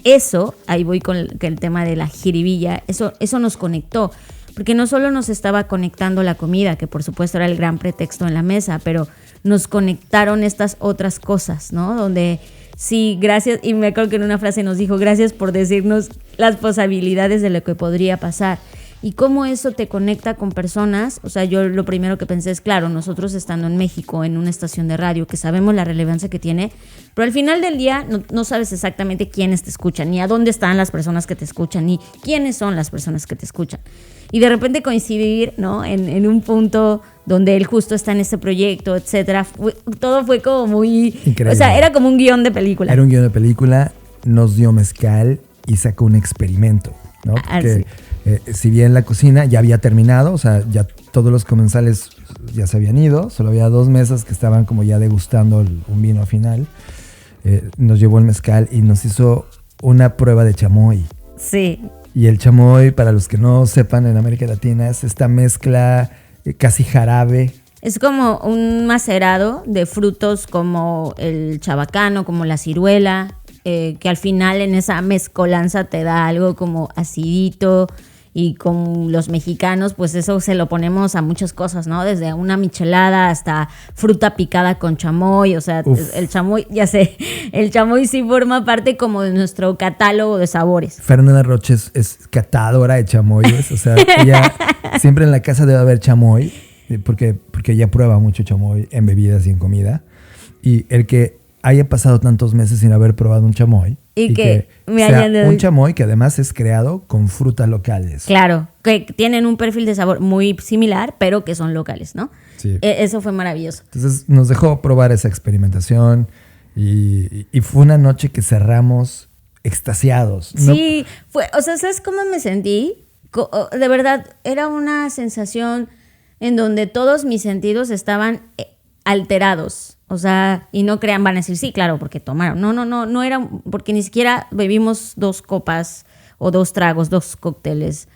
eso, ahí voy con el tema de la jiribilla, eso nos conectó, porque no solo nos estaba conectando la comida, que por supuesto era el gran pretexto en la mesa, pero nos conectaron estas otras cosas, ¿no? Donde sí, gracias, y me acuerdo que en una frase nos dijo: gracias por decirnos las posibilidades de lo que podría pasar. Y cómo eso te conecta con personas. O sea, yo lo primero que pensé es, claro, nosotros estando en México, en una estación de radio, que sabemos la relevancia que tiene, pero al final del día no sabes exactamente quiénes te escuchan, ni a dónde están las personas que te escuchan, ni quiénes son las personas que te escuchan. Y de repente coincidir, ¿no? en un punto donde él justo está en este proyecto, etcétera. Todo fue como muy... increíble. O sea, era como un guión de película. Era un guión de película, nos dio mezcal y sacó un experimento, ¿no? Porque si bien la cocina ya había terminado, o sea, ya todos los comensales ya se habían ido, solo había 2 mesas que estaban como ya degustando un vino final, nos llevó el mezcal y nos hizo una prueba de chamoy. Sí. Y el chamoy, para los que no sepan, en América Latina es esta mezcla casi jarabe. Es como un macerado de frutos como el chabacano, como la ciruela, que al final en esa mezcolanza te da algo como acidito, y con los mexicanos pues eso se lo ponemos a muchas cosas, ¿no? Desde una michelada hasta fruta picada con chamoy, o sea, el chamoy, ya sé, el chamoy sí forma parte como de nuestro catálogo de sabores. Fernanda Rocha es catadora de chamoyes, o sea, ella siempre en la casa debe haber chamoy, porque ella prueba mucho chamoy en bebidas y en comida, y el que haya pasado tantos meses sin haber probado un chamoy y que me sea un chamoy que además es creado con frutas locales. Claro, que tienen un perfil de sabor muy similar, pero que son locales, ¿no? Sí. Eso fue maravilloso. Entonces nos dejó probar esa experimentación y fue una noche que cerramos extasiados. Sí, fue, o sea, ¿sabes cómo me sentí? De verdad, era una sensación en donde todos mis sentidos estaban alterados. O sea, y no crean, van a decir, sí, claro, porque tomaron. No era, porque ni siquiera bebimos 2 copas o 2 tragos, 2 cócteles.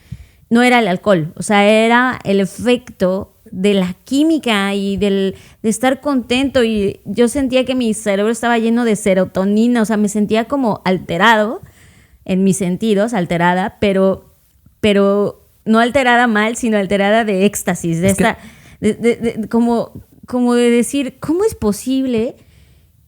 No era el alcohol, o sea, era el efecto de la química y de estar contento. Y yo sentía que mi cerebro estaba lleno de serotonina, o sea, me sentía como alterado en mis sentidos, alterada, pero no alterada mal, sino alterada de éxtasis, como de decir, ¿cómo es posible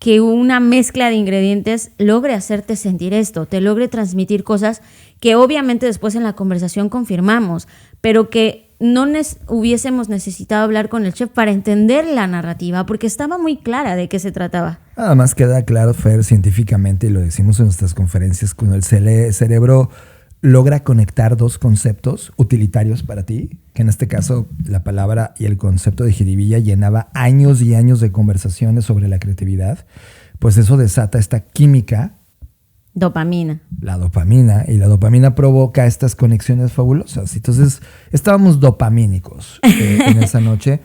que una mezcla de ingredientes logre hacerte sentir esto? Te logre transmitir cosas que obviamente después en la conversación confirmamos, pero que no hubiésemos necesitado hablar con el chef para entender la narrativa, porque estaba muy clara de qué se trataba. Además queda claro, Fer, científicamente, y lo decimos en nuestras conferencias, cuando el cerebro logra conectar dos conceptos utilitarios para ti, que en este caso la palabra y el concepto de jiribilla llenaba años y años de conversaciones sobre la creatividad, pues eso desata esta química. Dopamina. La dopamina, y la dopamina provoca estas conexiones fabulosas. Entonces estábamos dopamínicos en esa noche,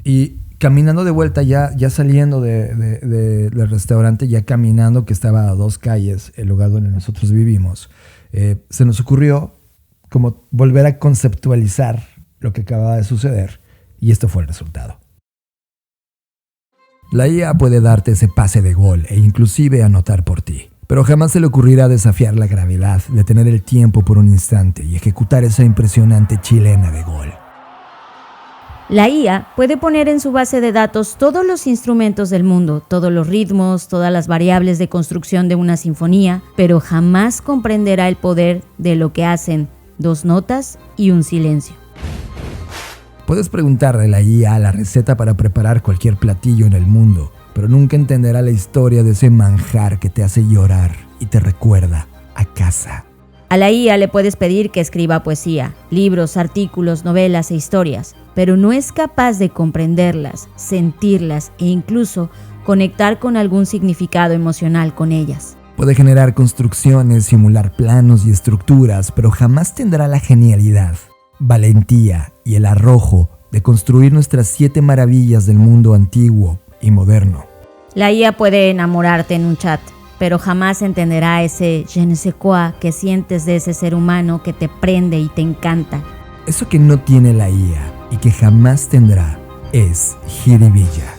y caminando de vuelta, ya saliendo del restaurante, ya caminando, que estaba a 2 calles, el lugar donde nosotros vivimos, se nos ocurrió como volver a conceptualizar lo que acababa de suceder, y esto fue el resultado. La IA puede darte ese pase de gol e inclusive anotar por ti, pero jamás se le ocurrirá desafiar la gravedad, detener el tiempo por un instante y ejecutar esa impresionante chilena de gol. La IA puede poner en su base de datos todos los instrumentos del mundo, todos los ritmos, todas las variables de construcción de una sinfonía, pero jamás comprenderá el poder de lo que hacen 2 notas y un silencio. Puedes preguntarle a la IA la receta para preparar cualquier platillo en el mundo, pero nunca entenderá la historia de ese manjar que te hace llorar y te recuerda a casa. A la IA le puedes pedir que escriba poesía, libros, artículos, novelas e historias, pero no es capaz de comprenderlas, sentirlas e incluso conectar con algún significado emocional con ellas. Puede generar construcciones, simular planos y estructuras, pero jamás tendrá la genialidad, valentía y el arrojo de construir nuestras 7 maravillas del mundo antiguo y moderno. La IA puede enamorarte en un chat, pero jamás entenderá ese je ne sais quoi que sientes de ese ser humano que te prende y te encanta. Eso que no tiene la IA y que jamás tendrá es jiribilla.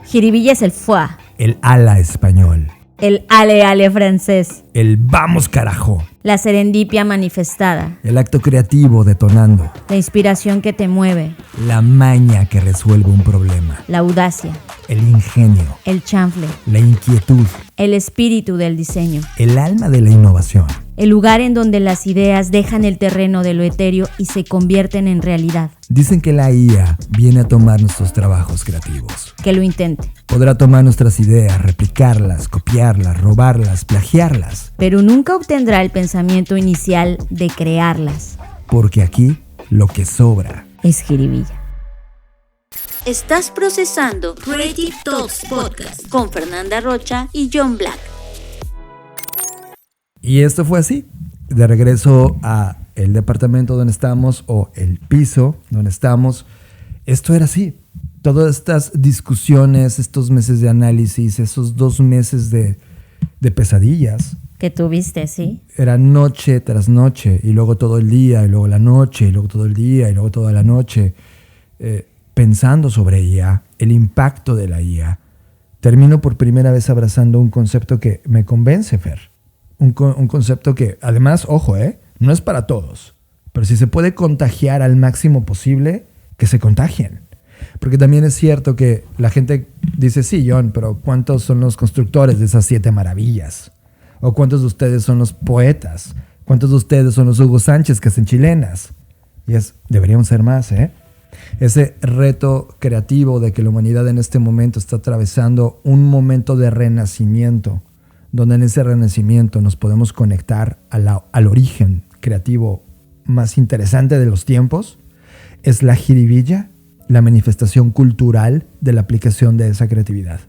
Jiribilla es el foie, El ala español. el ale francés, El vamos carajo. la serendipia manifestada, El acto creativo detonando. la inspiración que te mueve, La maña que resuelve un problema. la audacia, El ingenio. el chanfle, La inquietud. el espíritu del diseño, El alma de la innovación. el lugar en donde las ideas dejan el terreno de lo etéreo y se convierten en realidad. Dicen que la IA viene a tomar nuestros trabajos creativos. Que lo intente, Podrá tomar nuestras ideas, replicarlas, copiarlas, robarlas, plagiarlas. pero nunca obtendrá el pensamiento inicial de crearlas. Porque aquí lo que sobra. Es jiribilla. Estás procesando Creative Talks Podcast con Fernanda Rocha y John Black. Y esto fue así. De regreso a el departamento donde estamos, o el piso donde estamos, esto era así. Todas estas discusiones, estos meses de análisis, esos 2 meses de pesadillas, Que tuviste, ¿sí? era noche tras noche, y luego todo el día, y luego la noche, y luego todo el día, y luego toda la noche, pensando sobre IA, el impacto de la IA. Termino por primera vez abrazando un concepto que me convence, Fer. Un concepto que, además, ojo, no es para todos, pero si se puede contagiar al máximo posible, que se contagien. Porque también es cierto que la gente dice, sí, John, pero ¿cuántos son los constructores de esas 7 maravillas? ¿O cuántos de ustedes son los poetas? ¿Cuántos de ustedes son los Hugo Sánchez que hacen chilenas? Y deberíamos ser más, Ese reto creativo de que la humanidad en este momento está atravesando un momento de renacimiento, donde en ese renacimiento nos podemos conectar al origen creativo más interesante de los tiempos, es la jiribilla, la manifestación cultural de la aplicación de esa creatividad.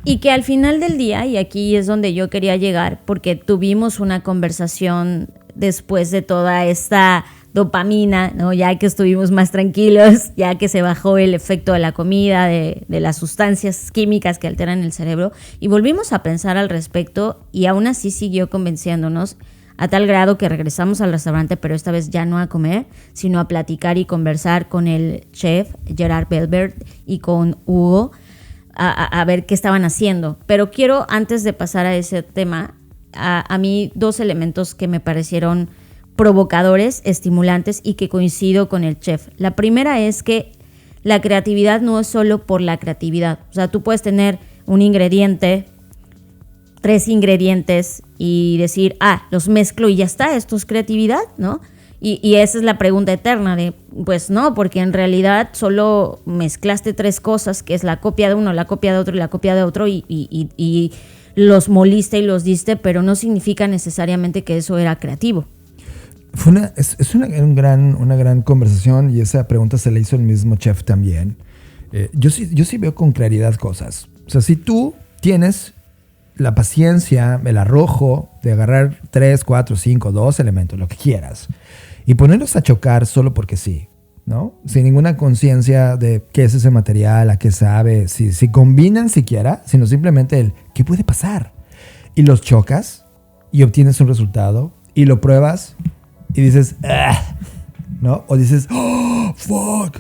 Y que al final del día, y aquí es donde yo quería llegar, porque tuvimos una conversación después de toda esta dopamina, ¿no? Ya que estuvimos más tranquilos, ya que se bajó el efecto de la comida, de las sustancias químicas que alteran el cerebro, y volvimos a pensar al respecto, y aún así siguió convenciéndonos a tal grado que regresamos al restaurante, pero esta vez ya no a comer, sino a platicar y conversar con el chef Gerard Belbert y con Hugo a ver qué estaban haciendo. Pero quiero, antes de pasar a ese tema, a mí 2 elementos que me parecieron provocadores, estimulantes y que coincido con el chef. La primera es que la creatividad no es solo por la creatividad. O sea, tú puedes tener un ingrediente, 3 ingredientes y decir, los mezclo y ya está, esto es creatividad, ¿no? Y esa es la pregunta eterna de, pues no, porque en realidad solo mezclaste 3 cosas, que es la copia de uno, la copia de otro y la copia de otro, y los moliste y los diste, pero no significa necesariamente que eso era creativo. Es una gran conversación, y esa pregunta se le hizo el mismo chef también. Yo sí veo con claridad cosas. O sea, si tú tienes la paciencia, el arrojo de agarrar 3, 4, 5, 2 elementos, lo que quieras, y ponerlos a chocar solo porque sí, ¿no? Sin ninguna conciencia de qué es ese material, a qué sabe, si combinan siquiera, sino simplemente el qué puede pasar. Y los chocas y obtienes un resultado y lo pruebas y dices, ¡ah! ¿No? O dices, ¡oh, fuck!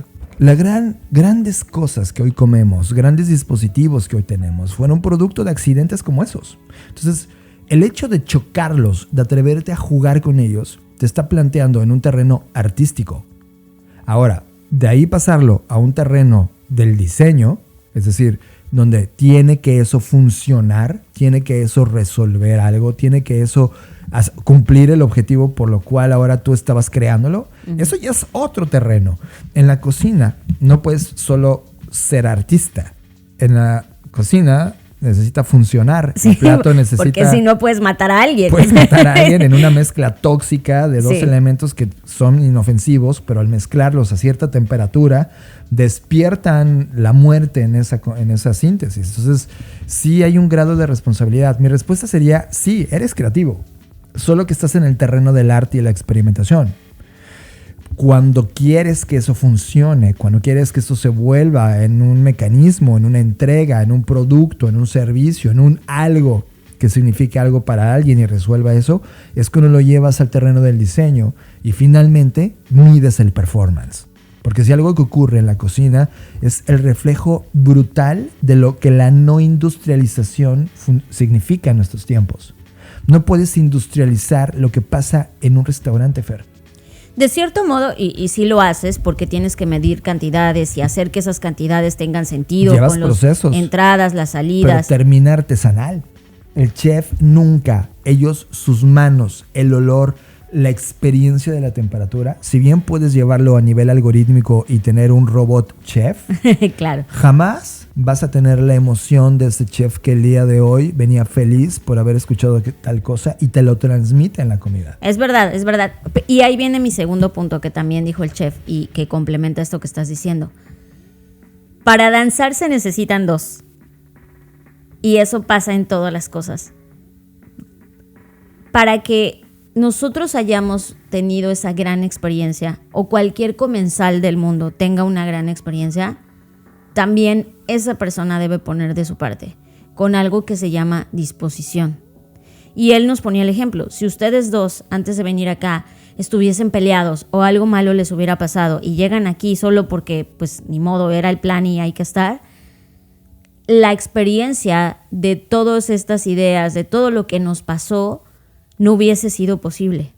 Grandes cosas que hoy comemos, grandes dispositivos que hoy tenemos, fueron producto de accidentes como esos. Entonces, el hecho de chocarlos, de atreverte a jugar con ellos, te está planteando en un terreno artístico. Ahora, de ahí pasarlo a un terreno del diseño, es decir, donde tiene que eso funcionar, tiene que eso resolver algo, tiene que eso cumplir el objetivo por lo cual ahora tú estabas creándolo, eso ya es otro terreno. En la cocina no puedes solo ser artista. En la cocina necesita funcionar. Sí, el plato necesita... Porque si no puedes matar a alguien. Puedes matar a alguien en una mezcla tóxica de 2 elementos que son inofensivos, pero al mezclarlos a cierta temperatura despiertan la muerte en esa síntesis. Entonces, sí hay un grado de responsabilidad. Mi respuesta sería, sí, eres creativo, solo que estás en el terreno del arte y la experimentación. Cuando quieres que eso funcione, cuando quieres que eso se vuelva en un mecanismo, en una entrega, en un producto, en un servicio, en un algo que signifique algo para alguien y resuelva eso, es cuando lo llevas al terreno del diseño y finalmente mides el performance. Porque si algo que ocurre en la cocina es el reflejo brutal de lo que la no industrialización significa en nuestros tiempos. No puedes industrializar lo que pasa en un restaurante, Fer. De cierto modo, y sí lo haces porque tienes que medir cantidades y hacer que esas cantidades tengan sentido. Llevas con procesos, las entradas, las salidas. Pero termina artesanal. El chef nunca, sus manos, el olor, la experiencia de la temperatura, si bien puedes llevarlo a nivel algorítmico y tener un robot chef, claro, jamás vas a tener la emoción de ese chef que el día de hoy venía feliz por haber escuchado tal cosa y te lo transmite en la comida. Es verdad, es verdad. Y ahí viene mi segundo punto que también dijo el chef y que complementa esto que estás diciendo. Para danzar se necesitan 2. Y eso pasa en todas las cosas. Para que nosotros hayamos tenido esa gran experiencia o cualquier comensal del mundo tenga una gran experiencia, también esa persona debe poner de su parte con algo que se llama disposición. Y él nos ponía el ejemplo. Si ustedes 2 antes de venir acá estuviesen peleados o algo malo les hubiera pasado y llegan aquí solo porque pues ni modo, era el plan y hay que estar, la experiencia de todas estas ideas, de todo lo que nos pasó, no hubiese sido posible,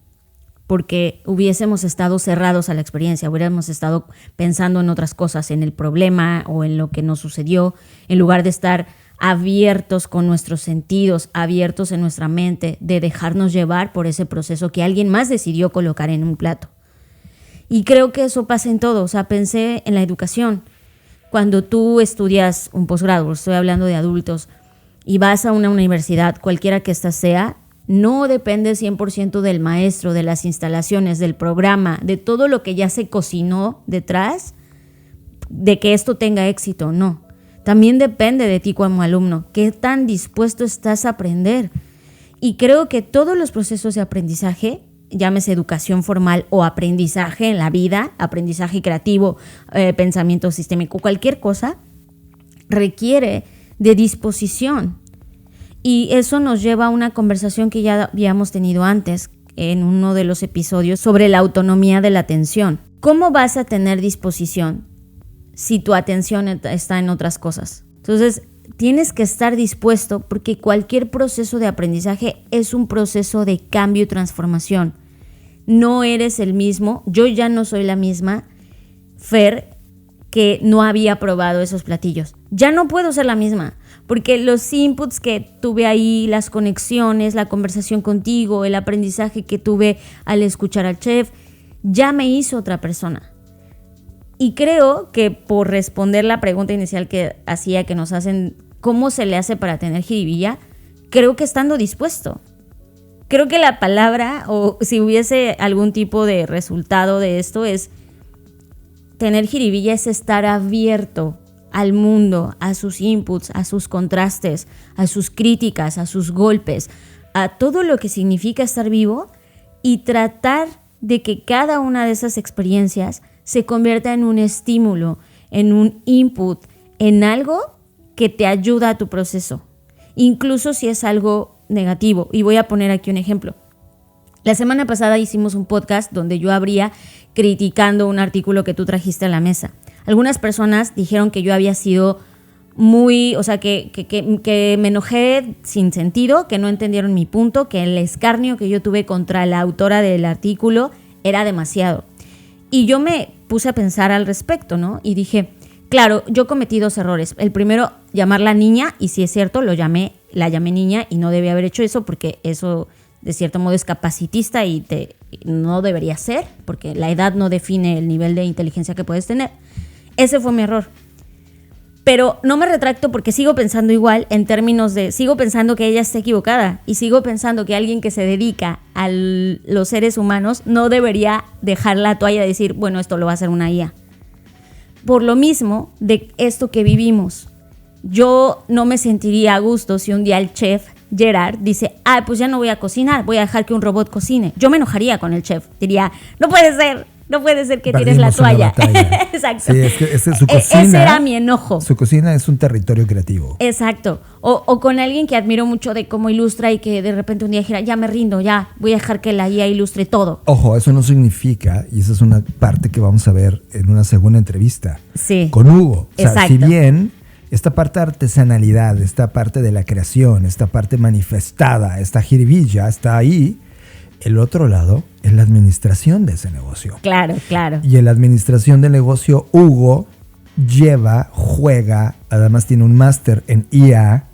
porque hubiésemos estado cerrados a la experiencia, hubiéramos estado pensando en otras cosas, en el problema o en lo que nos sucedió, en lugar de estar abiertos con nuestros sentidos, abiertos en nuestra mente, de dejarnos llevar por ese proceso que alguien más decidió colocar en un plato. Y creo que eso pasa en todo. O sea, pensé en la educación. Cuando tú estudias un posgrado, estoy hablando de adultos, y vas a una universidad, cualquiera que ésta sea, no depende 100% del maestro, de las instalaciones, del programa, de todo lo que ya se cocinó detrás, de que esto tenga éxito, no. También depende de ti como alumno, qué tan dispuesto estás a aprender. Y creo que todos los procesos de aprendizaje, llámese educación formal o aprendizaje en la vida, aprendizaje creativo, pensamiento sistémico, cualquier cosa, requiere de disposición. Y eso nos lleva a una conversación que ya habíamos tenido antes en uno de los episodios sobre la autonomía de la atención. ¿Cómo vas a tener disposición si tu atención está en otras cosas? Entonces, tienes que estar dispuesto porque cualquier proceso de aprendizaje es un proceso de cambio y transformación. No eres el mismo, yo ya no soy la misma Fer que no había probado esos platillos. Ya no puedo ser la misma. Porque los inputs que tuve ahí, las conexiones, la conversación contigo, el aprendizaje que tuve al escuchar al chef, ya me hizo otra persona. Y creo que por responder la pregunta inicial que hacía, que nos hacen, ¿cómo se le hace para tener jiribilla? Creo que estando dispuesto. Creo que la palabra, o si hubiese algún tipo de resultado de esto, es tener jiribilla es estar abierto al mundo, a sus inputs, a sus contrastes, a sus críticas, a sus golpes, a todo lo que significa estar vivo y tratar de que cada una de esas experiencias se convierta en un estímulo, en un input, en algo que te ayuda a tu proceso, incluso si es algo negativo. Y voy a poner aquí un ejemplo. La semana pasada hicimos un podcast donde yo abría criticando un artículo que tú trajiste a la mesa. Algunas personas dijeron que yo había sido muy, o sea, que me enojé sin sentido, que no entendieron mi punto, que el escarnio que yo tuve contra la autora del artículo era demasiado. Y yo me puse a pensar al respecto, ¿no? Y dije, claro, yo cometí 2 errores. El primero, llamarla niña, y si es cierto, la llamé niña y no debía haber hecho eso porque eso de cierto modo es capacitista y no debería ser, porque la edad no define el nivel de inteligencia que puedes tener. Ese fue mi error. Pero no me retracto porque sigo pensando igual en términos de, sigo pensando que ella está equivocada y sigo pensando que alguien que se dedica a los seres humanos no debería dejar la toalla y decir, bueno, esto lo va a hacer una IA. Por lo mismo de esto que vivimos, yo no me sentiría a gusto si un día el chef Gerard dice, pues ya no voy a cocinar, voy a dejar que un robot cocine. Yo me enojaría con el chef, diría, no puede ser que tires la toalla. Exacto. Sí, es que su cocina, ese era mi enojo. Su cocina es un territorio creativo. Exacto. O con alguien que admiro mucho de cómo ilustra y que de repente un día dijera, ya me rindo, ya voy a dejar que la IA ilustre todo. Ojo, eso no significa, y esa es una parte que vamos a ver en una segunda entrevista con Hugo. O sea, exacto. Si bien esta parte de artesanalidad, esta parte de la creación, esta parte manifestada, esta jiribilla está ahí, el otro lado es la administración de ese negocio. Claro. Y en la administración del negocio, Hugo juega, además tiene un máster en IA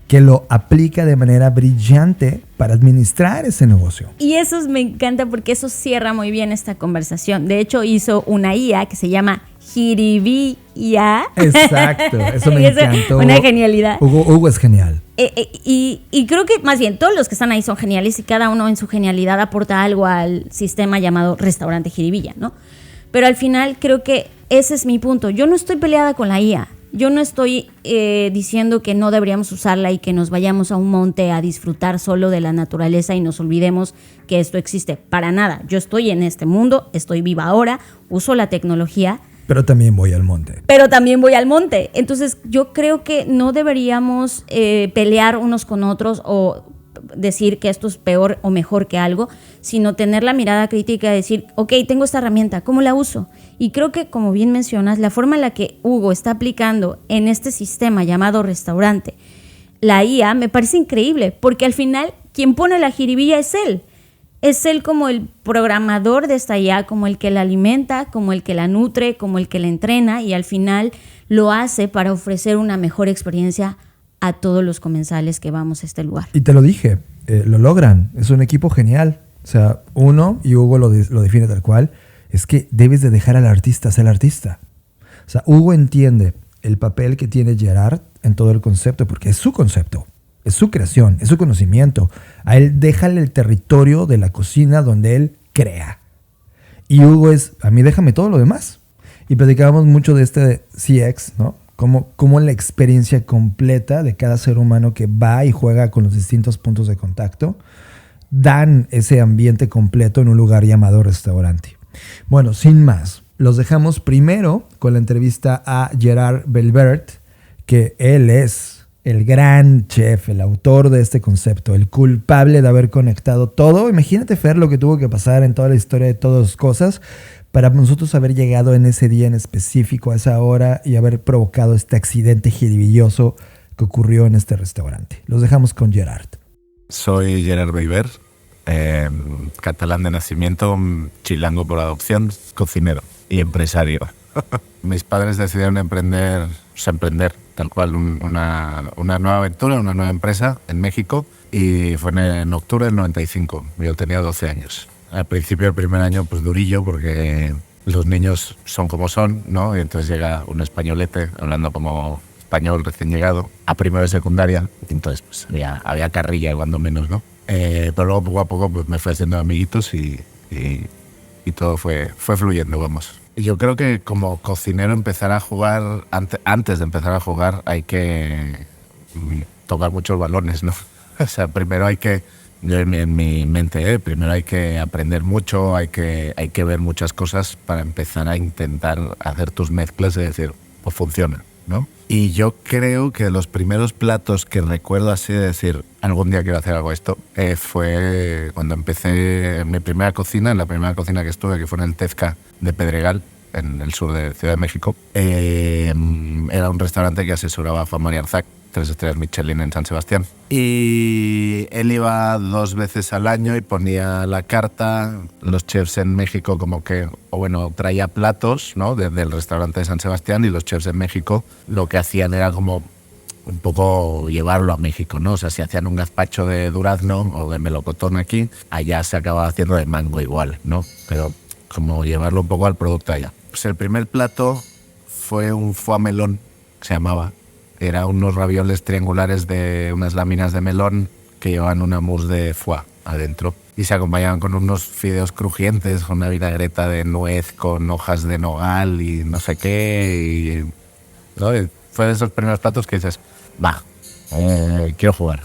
que lo aplica de manera brillante para administrar ese negocio. Y eso me encanta porque eso cierra muy bien esta conversación. De hecho, hizo una IA que se llama Jiribilla. Exacto, eso me encantó. Una genialidad. Hugo es genial. Y creo que más bien todos los que están ahí son geniales y cada uno en su genialidad aporta algo al sistema llamado Restaurante Jiribilla, ¿no? Pero al final creo que ese es mi punto. Yo no estoy peleada con la IA. Yo no estoy diciendo que no deberíamos usarla y que nos vayamos a un monte a disfrutar solo de la naturaleza y nos olvidemos que esto existe. Para nada. Yo estoy en este mundo, estoy viva ahora, uso la tecnología. Pero también voy al monte. Entonces yo creo que no deberíamos pelear unos con otros o decir que esto es peor o mejor que algo, sino tener la mirada crítica y decir, ok, tengo esta herramienta, ¿cómo la uso? Y creo que, como bien mencionas, la forma en la que Hugo está aplicando en este sistema llamado restaurante la IA me parece increíble, porque al final quien pone la jiribilla es él. Es él como el programador de esta IA, como el que la alimenta, como el que la nutre, como el que la entrena, y al final lo hace para ofrecer una mejor experiencia a todos los comensales que vamos a este lugar. Y te lo dije, lo logran, es un equipo genial. O sea, uno, y Hugo lo define tal cual, es que debes de dejar al artista ser artista. O sea, Hugo entiende el papel que tiene Gerard en todo el concepto, porque es su concepto, es su creación, es su conocimiento. A él déjale el territorio de la cocina donde él crea. Y Hugo es, a mí déjame todo lo demás. Y platicábamos mucho de este CX, ¿no? Como la experiencia completa de cada ser humano que va y juega con los distintos puntos de contacto dan ese ambiente completo en un lugar llamado restaurante. Bueno, sin más, los dejamos primero con la entrevista a Gerard Belbert, que él es el gran chef, el autor de este concepto, el culpable de haber conectado todo. Imagínate, Fer, lo que tuvo que pasar en toda la historia de todas las cosas para nosotros haber llegado en ese día en específico, a esa hora, y haber provocado este accidente jiribilloso que ocurrió en este restaurante. Los dejamos con Gerard. Soy Gerard Belbert, catalán de nacimiento, chilango por adopción, cocinero y empresario. Mis padres decidieron emprender tal cual una nueva aventura, una nueva empresa en México, y fue en octubre del 95. Yo tenía 12 años. Al principio, el primer año, pues durillo, porque los niños son como son, ¿no? Y entonces llega un españolete hablando como español recién llegado a primero de secundaria. Y entonces pues había carrilla, cuando menos, ¿no? Pero luego poco a poco pues me fui haciendo amiguitos y todo fue fluyendo, vamos. Yo creo que como cocinero empezar a jugar, antes de empezar a jugar hay que tocar muchos balones, ¿no? O sea, primero hay que, yo en mi mente, primero hay que aprender mucho, hay que ver muchas cosas para empezar a intentar hacer tus mezclas y decir, pues funciona, ¿no? Y yo creo que los primeros platos que recuerdo así de decir, algún día quiero hacer algo de esto, fue cuando empecé en mi primera cocina, en la primera cocina que estuve, que fue en el Tezca de Pedregal, en el sur de Ciudad de México. Era un restaurante que asesoraba a Juan María Arzac, 3 estrellas Michelin en San Sebastián. Y él iba 2 veces al año y ponía la carta. Los chefs en México como que, o bueno, traía platos, ¿no?, desde el restaurante de San Sebastián, y los chefs en México lo que hacían era como un poco llevarlo a México, ¿no? O sea, si hacían un gazpacho de durazno o de melocotón aquí, allá se acababa haciendo de mango igual, ¿no? Pero como llevarlo un poco al producto allá. Pues el primer plato fue un foie melón, que se llamaba. Era unos ravioles triangulares de unas láminas de melón que llevaban una mousse de foie adentro. Y se acompañaban con unos fideos crujientes, con una vinagreta de nuez, con hojas de nogal y no sé qué. ¿No? Y fue de esos primeros platos que dices, quiero jugar.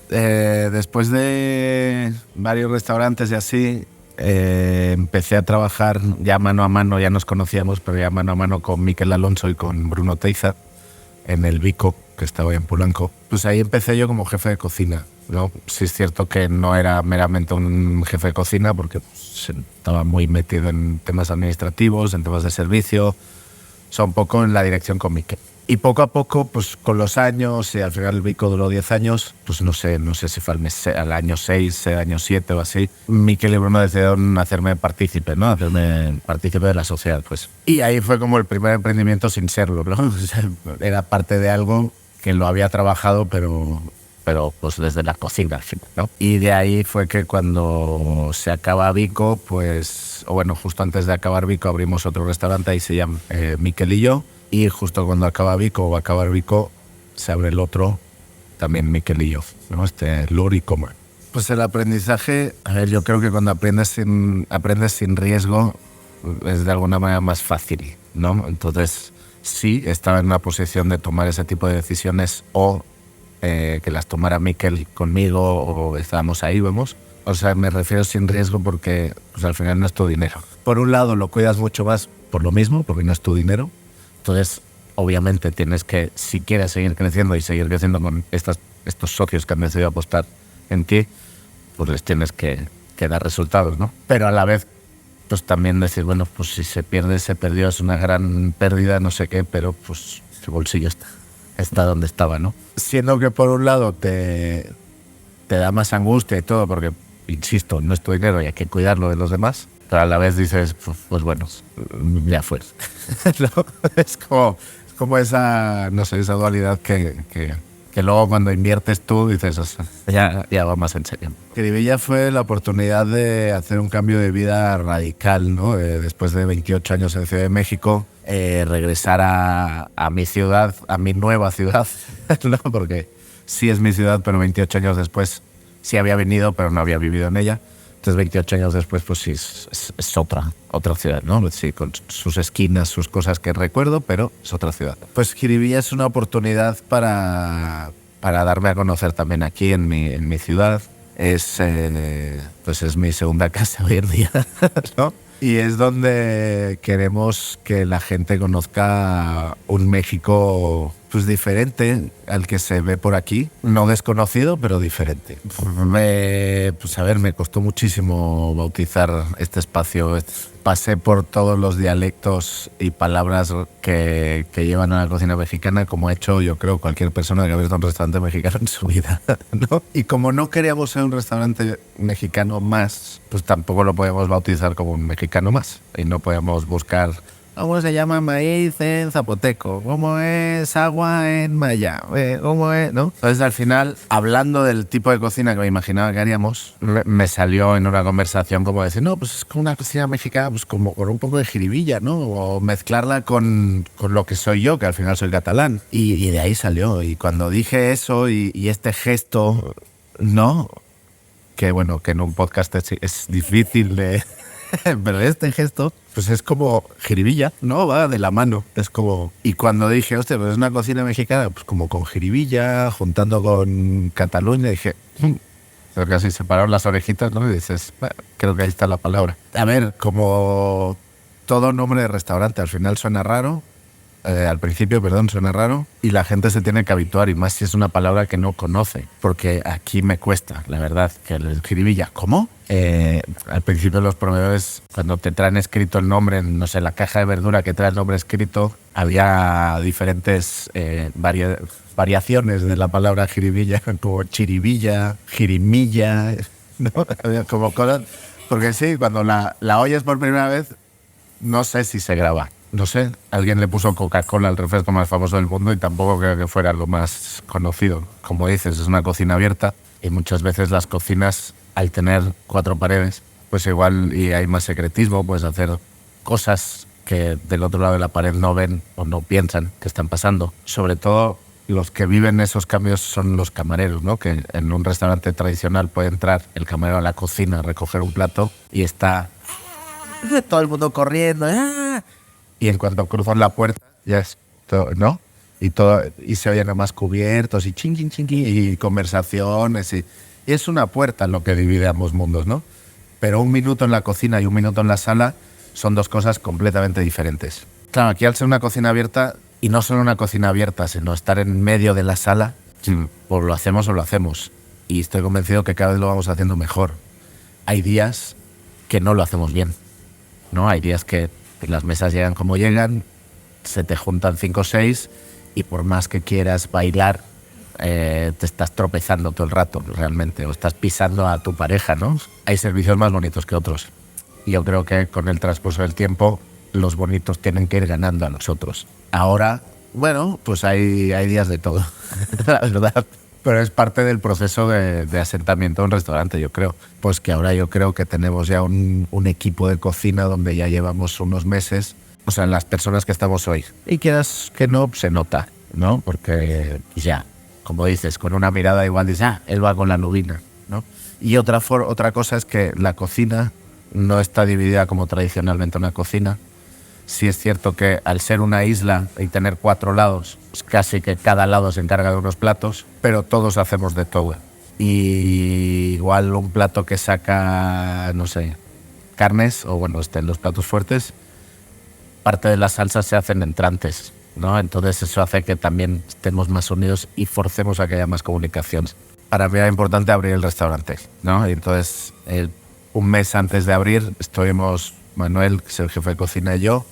Después de varios restaurantes y así, empecé a trabajar ya mano a mano, ya nos conocíamos, pero ya mano a mano con Miquel Alonso y con Bruno Teiza en el Vico, que estaba ahí en Polanco. Pues ahí empecé yo como jefe de cocina, ¿no? Sí es cierto que no era meramente un jefe de cocina, porque pues, estaba muy metido en temas administrativos, en temas de servicio, o sea, un poco en la dirección con Miquel. Y poco a poco, pues con los años, y al final el Vico duró 10 años, pues no sé si fue al año 6, año 7 o así, Miquel y Bruno decidieron hacerme partícipe, ¿no? Hacerme partícipe de la sociedad, pues. Y ahí fue como el primer emprendimiento sin serlo, ¿no? O sea, era parte de algo que lo había trabajado, pero pues desde la cocina, ¿no? Y de ahí fue que cuando se acaba Vico, pues, o bueno, justo antes de acabar Vico abrimos otro restaurante, ahí se llama Miquel y yo. Y justo cuando acaba Vico o va a acabar Vico, se abre el otro, también Miquel y yo, ¿no? Lure y Comer. Pues el aprendizaje, a ver, yo creo que cuando aprendes sin riesgo es de alguna manera más fácil, ¿no? Entonces, sí, estaba en una posición de tomar ese tipo de decisiones o que las tomara Miquel conmigo o estábamos ahí, vemos. O sea, me refiero sin riesgo porque pues, al final no es tu dinero. Por un lado, lo cuidas mucho más por lo mismo, porque no es tu dinero. Entonces, obviamente, tienes que, si quieres seguir creciendo y seguir creciendo con estos socios que han decidido apostar en ti, pues les tienes que dar resultados, ¿no? Pero a la vez, pues también decir, bueno, pues si se pierde, se perdió, es una gran pérdida, no sé qué, pero pues su bolsillo está donde estaba, ¿no? Siendo que por un lado te da más angustia y todo, porque, insisto, no es tu dinero y hay que cuidarlo de los demás. Pero a la vez dices, pues bueno, ya fue. ¿No? Es como esa, no sé, esa dualidad que luego cuando inviertes tú dices, o sea, ya va más en serio. Cribilla fue la oportunidad de hacer un cambio de vida radical, ¿no? Después de 28 años en Ciudad de México, regresar a mi ciudad, a mi nueva ciudad, ¿no? Porque sí es mi ciudad, pero 28 años después sí había venido, pero no había vivido en ella. Entonces, 28 años después, pues sí, es otra ciudad, ¿no? Sí, con sus esquinas, sus cosas que recuerdo, pero es otra ciudad. Pues Jiribilla es una oportunidad para darme a conocer también aquí en mi ciudad. Pues es mi segunda casa hoy en día, ¿no? Y es donde queremos que la gente conozca un México pues diferente al que se ve por aquí, no desconocido, pero diferente. Me costó muchísimo bautizar este espacio. Pasé por todos los dialectos y palabras que llevan a la cocina mexicana, como ha hecho, yo creo, cualquier persona que ha abierto un restaurante mexicano en su vida, ¿no? Y como no queríamos ser un restaurante mexicano más, pues tampoco lo podíamos bautizar como un mexicano más. Y no podíamos buscar ¿Cómo se llama maíz en zapoteco? ¿Cómo es agua en maya? ¿Cómo es? ¿No? Entonces, al final, hablando del tipo de cocina que me imaginaba que haríamos, me salió en una conversación como decir, no, pues es como una cocina mexicana, pues como con un poco de jiribilla, ¿no? O mezclarla con lo que soy yo, que al final soy catalán. Y de ahí salió. Y cuando dije eso y este gesto, ¿no? Que bueno, que en un podcast es difícil de... Pero este gesto, pues es como jiribilla, ¿no? Va de la mano. Es como... Y cuando dije, hostia, pues es una cocina mexicana, pues como con jiribilla, juntando con Cataluña, dije... Pero casi se pararon las orejitas, ¿no? Y dices, bueno, creo que ahí está la palabra. A ver, como todo nombre de restaurante, al final suena raro. Al principio, perdón, suena raro y la gente se tiene que habituar, y más si es una palabra que no conoce, porque aquí me cuesta, la verdad, que el jiribilla, ¿cómo? Al principio los proveedores, cuando te traen escrito el nombre, no sé, la caja de verdura que trae el nombre escrito, había diferentes variaciones de la palabra jiribilla, como chiribilla, jirimilla, ¿no? Había como cosas, porque sí, cuando la oyes por primera vez, no sé si se graba. No sé, alguien le puso Coca-Cola al refresco más famoso del mundo y tampoco creo que fuera lo más conocido. Como dices, es una cocina abierta y muchas veces las cocinas, al tener 4 paredes, pues igual y hay más secretismo, puedes hacer cosas que del otro lado de la pared no ven o no piensan que están pasando. Sobre todo los que viven esos cambios son los camareros, ¿no? Que en un restaurante tradicional puede entrar el camarero a la cocina a recoger un plato y está todo el mundo corriendo, ¡ah! Y en cuanto cruzan la puerta, ya es todo, ¿no? Y se oyen más cubiertos y ching, ching, ching, y conversaciones. Y es una puerta lo que divide ambos mundos, ¿no? Pero un minuto en la cocina y un minuto en la sala son 2 cosas completamente diferentes. Claro, aquí al ser una cocina abierta, y no solo una cocina abierta, sino estar en medio de la sala, pues lo hacemos o lo hacemos. Y estoy convencido que cada vez lo vamos haciendo mejor. Hay días que no lo hacemos bien, ¿no? Hay días que las mesas llegan como llegan, se te juntan 5 o 6 y por más que quieras bailar, te estás tropezando todo el rato realmente, o estás pisando a tu pareja, ¿no? Hay servicios más bonitos que otros. Y yo creo que con el transcurso del tiempo, los bonitos tienen que ir ganando a los otros. Ahora, bueno, pues hay días de todo, la verdad. Pero es parte del proceso de asentamiento de un restaurante, yo creo. Pues que ahora yo creo que tenemos ya un equipo de cocina donde ya llevamos unos meses, o sea, las personas que estamos hoy. Y quieras que no, se nota, ¿no? Porque ya, como dices, con una mirada igual dices, él va con la lubina, ¿no? Y otra cosa es que la cocina no está dividida como tradicionalmente una cocina. Sí es cierto que al ser una isla y tener 4 lados, pues casi que cada lado se encarga de unos platos, pero todos hacemos de todo. Y igual un plato que saca, no sé, carnes, o bueno, en los platos fuertes, parte de las salsas se hacen entrantes, ¿no? Entonces eso hace que también estemos más unidos y forcemos a que haya más comunicación. Para mí era importante abrir el restaurante, ¿no? Y entonces, un mes antes de abrir, estuvimos Manuel, que es el jefe de cocina, y yo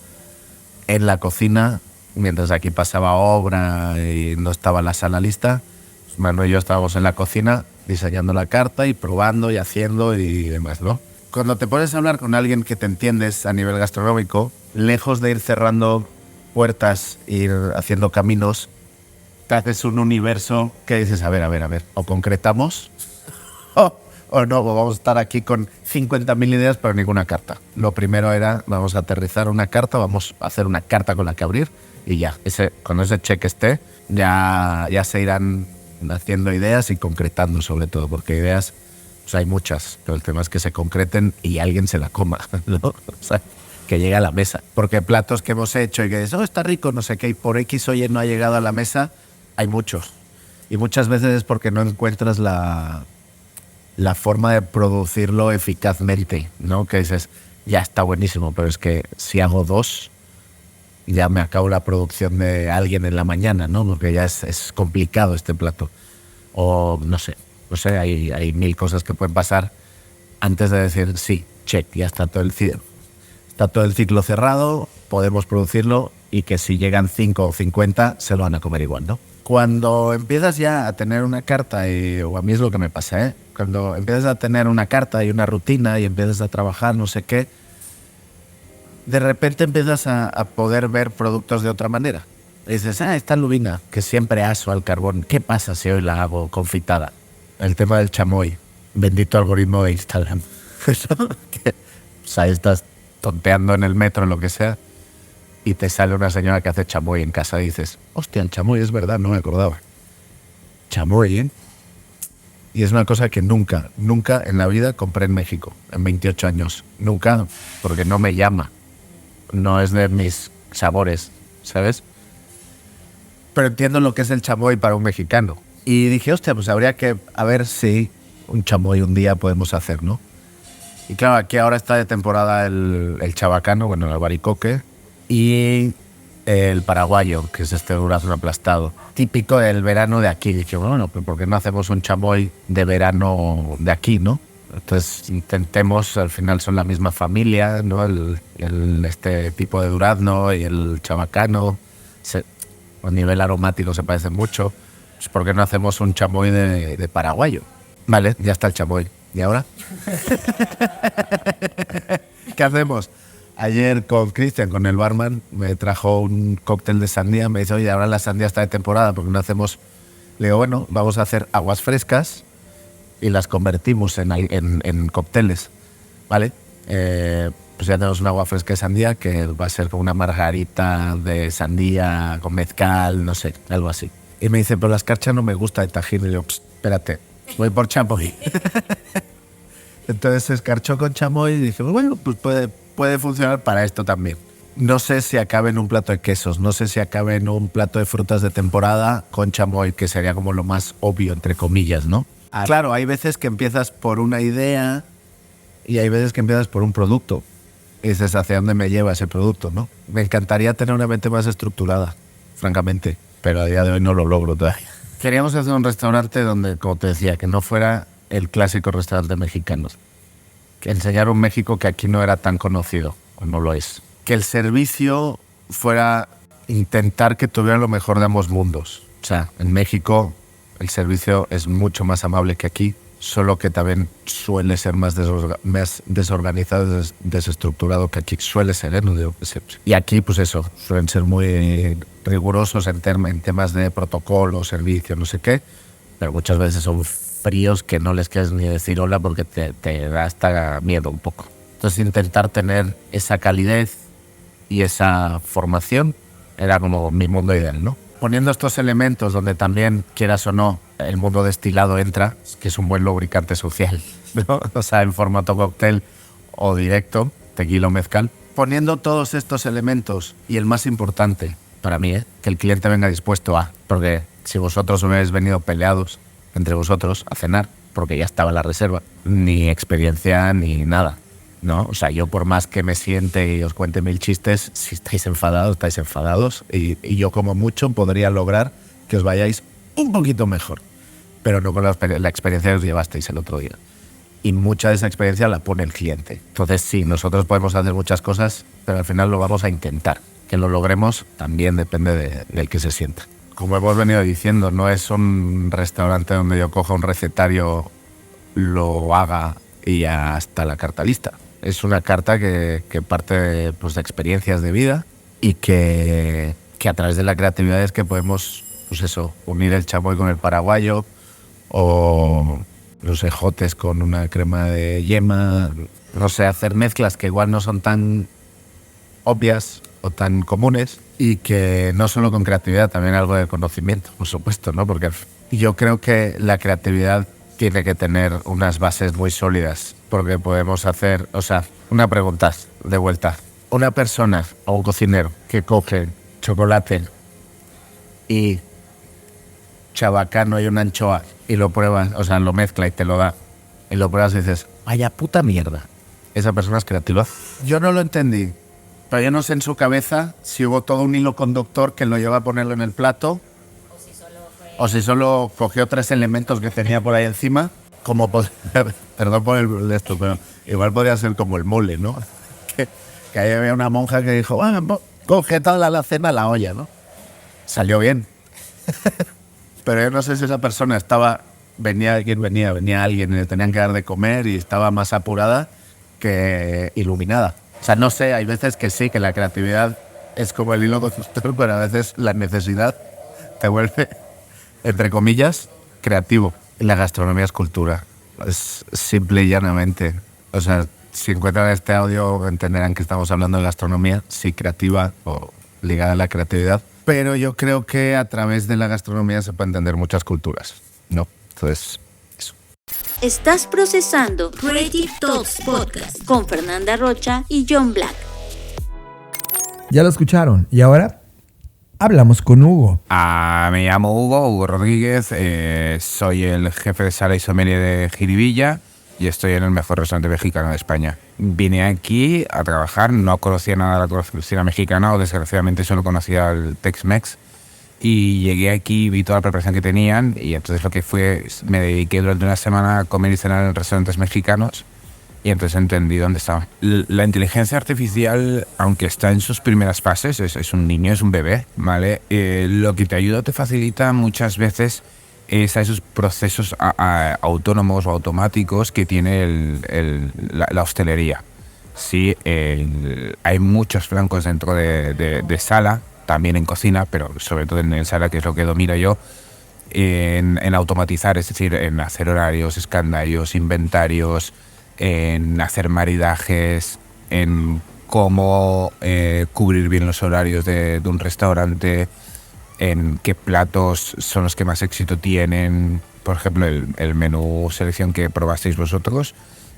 en la cocina, mientras aquí pasaba obra y no estaba la sala lista. Pues Manuel y yo estábamos en la cocina diseñando la carta y probando y haciendo y demás, ¿no? Cuando te pones a hablar con alguien que te entiendes a nivel gastronómico, lejos de ir cerrando puertas, ir haciendo caminos, te haces un universo que dices, a ver, o concretamos o no, vamos a estar aquí con 50.000 ideas pero ninguna carta. Lo primero era, vamos a aterrizar una carta, vamos a hacer una carta con la que abrir y ya, con ese check ya se irán haciendo ideas y concretando sobre todo, porque ideas pues hay muchas, pero el tema es que se concreten y alguien se la coma, ¿no? O sea, que llegue a la mesa. Porque platos que hemos hecho y que dices, está rico, no sé qué, y por X o Y no ha llegado a la mesa, hay muchos. Y muchas veces es porque no encuentras la forma de producirlo eficazmente, ¿no? Que dices, ya está buenísimo, pero es que si hago 2, ya me acabo la producción de alguien en la mañana, ¿no? Porque ya es complicado este plato. O no sé, hay 1000 cosas que pueden pasar antes de decir, sí, check, ya está todo el ciclo cerrado, podemos producirlo y que si llegan 5 o 50 se lo van a comer igual, ¿no? Cuando empiezas ya a tener una carta, o a mí es lo que me pasa, cuando empiezas a tener una carta y una rutina y empiezas a trabajar no sé qué, de repente empiezas a poder ver productos de otra manera. Y dices, esta lubina que siempre aso al carbón, ¿qué pasa si hoy la hago confitada? El tema del chamoy, bendito algoritmo de Instagram. O sea, estás tonteando en el metro, en lo que sea, y te sale una señora que hace chamoy en casa y dices, hostia, el chamoy es verdad, no me acordaba. Chamoy, ¿eh? Y es una cosa que nunca en la vida compré en México, en 28 años. Nunca, porque no me llama. No es de mis sabores, ¿sabes? Pero entiendo lo que es el chamoy para un mexicano. Y dije, hostia, pues habría que a ver si un chamoy un día podemos hacer, ¿no? Y claro, aquí ahora está de temporada el chabacano, bueno, el albaricoque, y el paraguayo, que es este durazno aplastado, típico del verano de aquí. Dije, bueno, pues ¿por qué no hacemos un chamoy de verano de aquí, no? Entonces intentemos, al final son la misma familia, ¿no? Este tipo de durazno y el chabacano, a nivel aromático se parecen mucho. Pues ¿por qué no hacemos un chamoy de paraguayo? Vale, ya está el chamoy. ¿Y ahora? ¿Qué hacemos? Ayer con Cristian, con el barman, me trajo un cóctel de sandía. Me dice, oye, ahora la sandía está de temporada, ¿por qué no hacemos? Le digo, bueno, vamos a hacer aguas frescas y las convertimos en cócteles, ¿vale? Pues ya tenemos un agua fresca de sandía que va a ser como una margarita de sandía con mezcal, no sé, algo así. Y me dice, pero la escarcha no me gusta de Tajín. Y le digo, espérate, voy por chamoy. Entonces se escarchó con chamoy y dije, bueno, pues puede funcionar para esto también. No sé si acabe en un plato de quesos, no sé si acabe en un plato de frutas de temporada con chamoy, que sería como lo más obvio, entre comillas, ¿no? Claro, hay veces que empiezas por una idea y hay veces que empiezas por un producto. Y dices, ¿hacia dónde me lleva ese producto, no? Me encantaría tener una mente más estructurada, francamente, pero a día de hoy no lo logro todavía. Queríamos hacer un restaurante donde, como te decía, que no fuera el clásico restaurante mexicano. Que enseñar un México que aquí no era tan conocido, o no lo es. Que el servicio fuera intentar que tuviera lo mejor de ambos mundos. O sea, en México el servicio es mucho más amable que aquí, solo que también suele ser más desorganizado, desestructurado que aquí suele ser, ¿eh? No digo que sea. Y aquí, pues eso, suelen ser muy rigurosos en temas de protocolo, servicio, no sé qué, pero muchas veces son fríos que no les quieres ni decir hola porque te da hasta miedo un poco. Entonces intentar tener esa calidez y esa formación era como mi mundo ideal, ¿no? Poniendo estos elementos donde también, quieras o no, el mundo destilado entra, que es un buen lubricante social, ¿no? O sea, en formato cóctel o directo, tequila o mezcal. Poniendo todos estos elementos y el más importante para mí, que el cliente venga dispuesto a, porque si vosotros hubierais venido peleados entre vosotros a cenar, porque ya estaba la reserva, ni experiencia ni nada, ¿no? O sea, yo por más que me siente y os cuente 1000 chistes, si estáis enfadados, y yo como mucho podría lograr que os vayáis un poquito mejor, pero no con la experiencia que os llevasteis el otro día. Y mucha de esa experiencia la pone el cliente. Entonces sí, nosotros podemos hacer muchas cosas, pero al final lo vamos a intentar. Que lo logremos también depende del que se sienta. Como hemos venido diciendo, no es un restaurante donde yo coja un recetario, lo haga y ya está la carta lista. Es una carta que parte pues, de experiencias de vida y que a través de la creatividad es que podemos, pues eso, unir el chamoy con el paraguayo o los ejotes con una crema de yema, no sé, hacer mezclas que igual no son tan obvias o tan comunes y que no solo con creatividad, también algo de conocimiento, por supuesto, ¿no? Porque yo creo que la creatividad tiene que tener unas bases muy sólidas, porque podemos hacer, o sea, una pregunta de vuelta. Una persona o un cocinero que coge chocolate y chabacano y una anchoa y lo pruebas, o sea, lo mezcla y te lo da, y lo pruebas y dices, vaya puta mierda, esa persona es creativa. Yo no lo entendí, pero yo no sé en su cabeza si hubo todo un hilo conductor que lo lleva a ponerlo en el plato o si solo cogió 3 elementos que tenía por ahí encima, como perdón por el esto, pero igual podría ser como el mole, ¿no? Que ahí había una monja que dijo, bueno, coge toda la cena a la olla, ¿no? Salió bien. Pero yo no sé si esa persona venía alguien y le tenían que dar de comer y estaba más apurada que iluminada. O sea, no sé, hay veces que sí, que la creatividad es como el hilo conductor, pero a veces la necesidad te vuelve, entre comillas, creativo. La gastronomía es cultura, es simple y llanamente. O sea, si encuentran este audio entenderán que estamos hablando de gastronomía, sí creativa o ligada a la creatividad. Pero yo creo que a través de la gastronomía se puede entender muchas culturas, ¿no? Entonces, eso. Estás procesando Creative Talks Podcast con Fernanda Rocha y John Black. Ya lo escucharon. Y ahora hablamos con Hugo. Me llamo Hugo Rodríguez, soy el jefe de sala y sommelier de Jiribilla y estoy en el mejor restaurante mexicano de España. Vine aquí a trabajar, no conocía nada de la cocina mexicana, o desgraciadamente solo conocía el Tex-Mex, y llegué aquí, vi toda la preparación que tenían, y entonces lo que fue, me dediqué durante una semana a comer y cenar en restaurantes mexicanos, y entonces entendí dónde estaba. La inteligencia artificial, aunque está en sus primeras fases, es un niño, es un bebé, ¿vale? Lo que te ayuda, te facilita muchas veces es a esos procesos autónomos o automáticos que tiene la hostelería. Sí, hay muchos flancos dentro de sala, también en cocina, pero sobre todo en sala, que es lo que domino yo, en automatizar, es decir, en hacer horarios, escandallos, inventarios, en hacer maridajes, en cómo cubrir bien los horarios de un restaurante, en qué platos son los que más éxito tienen. Por ejemplo, el menú selección que probasteis vosotros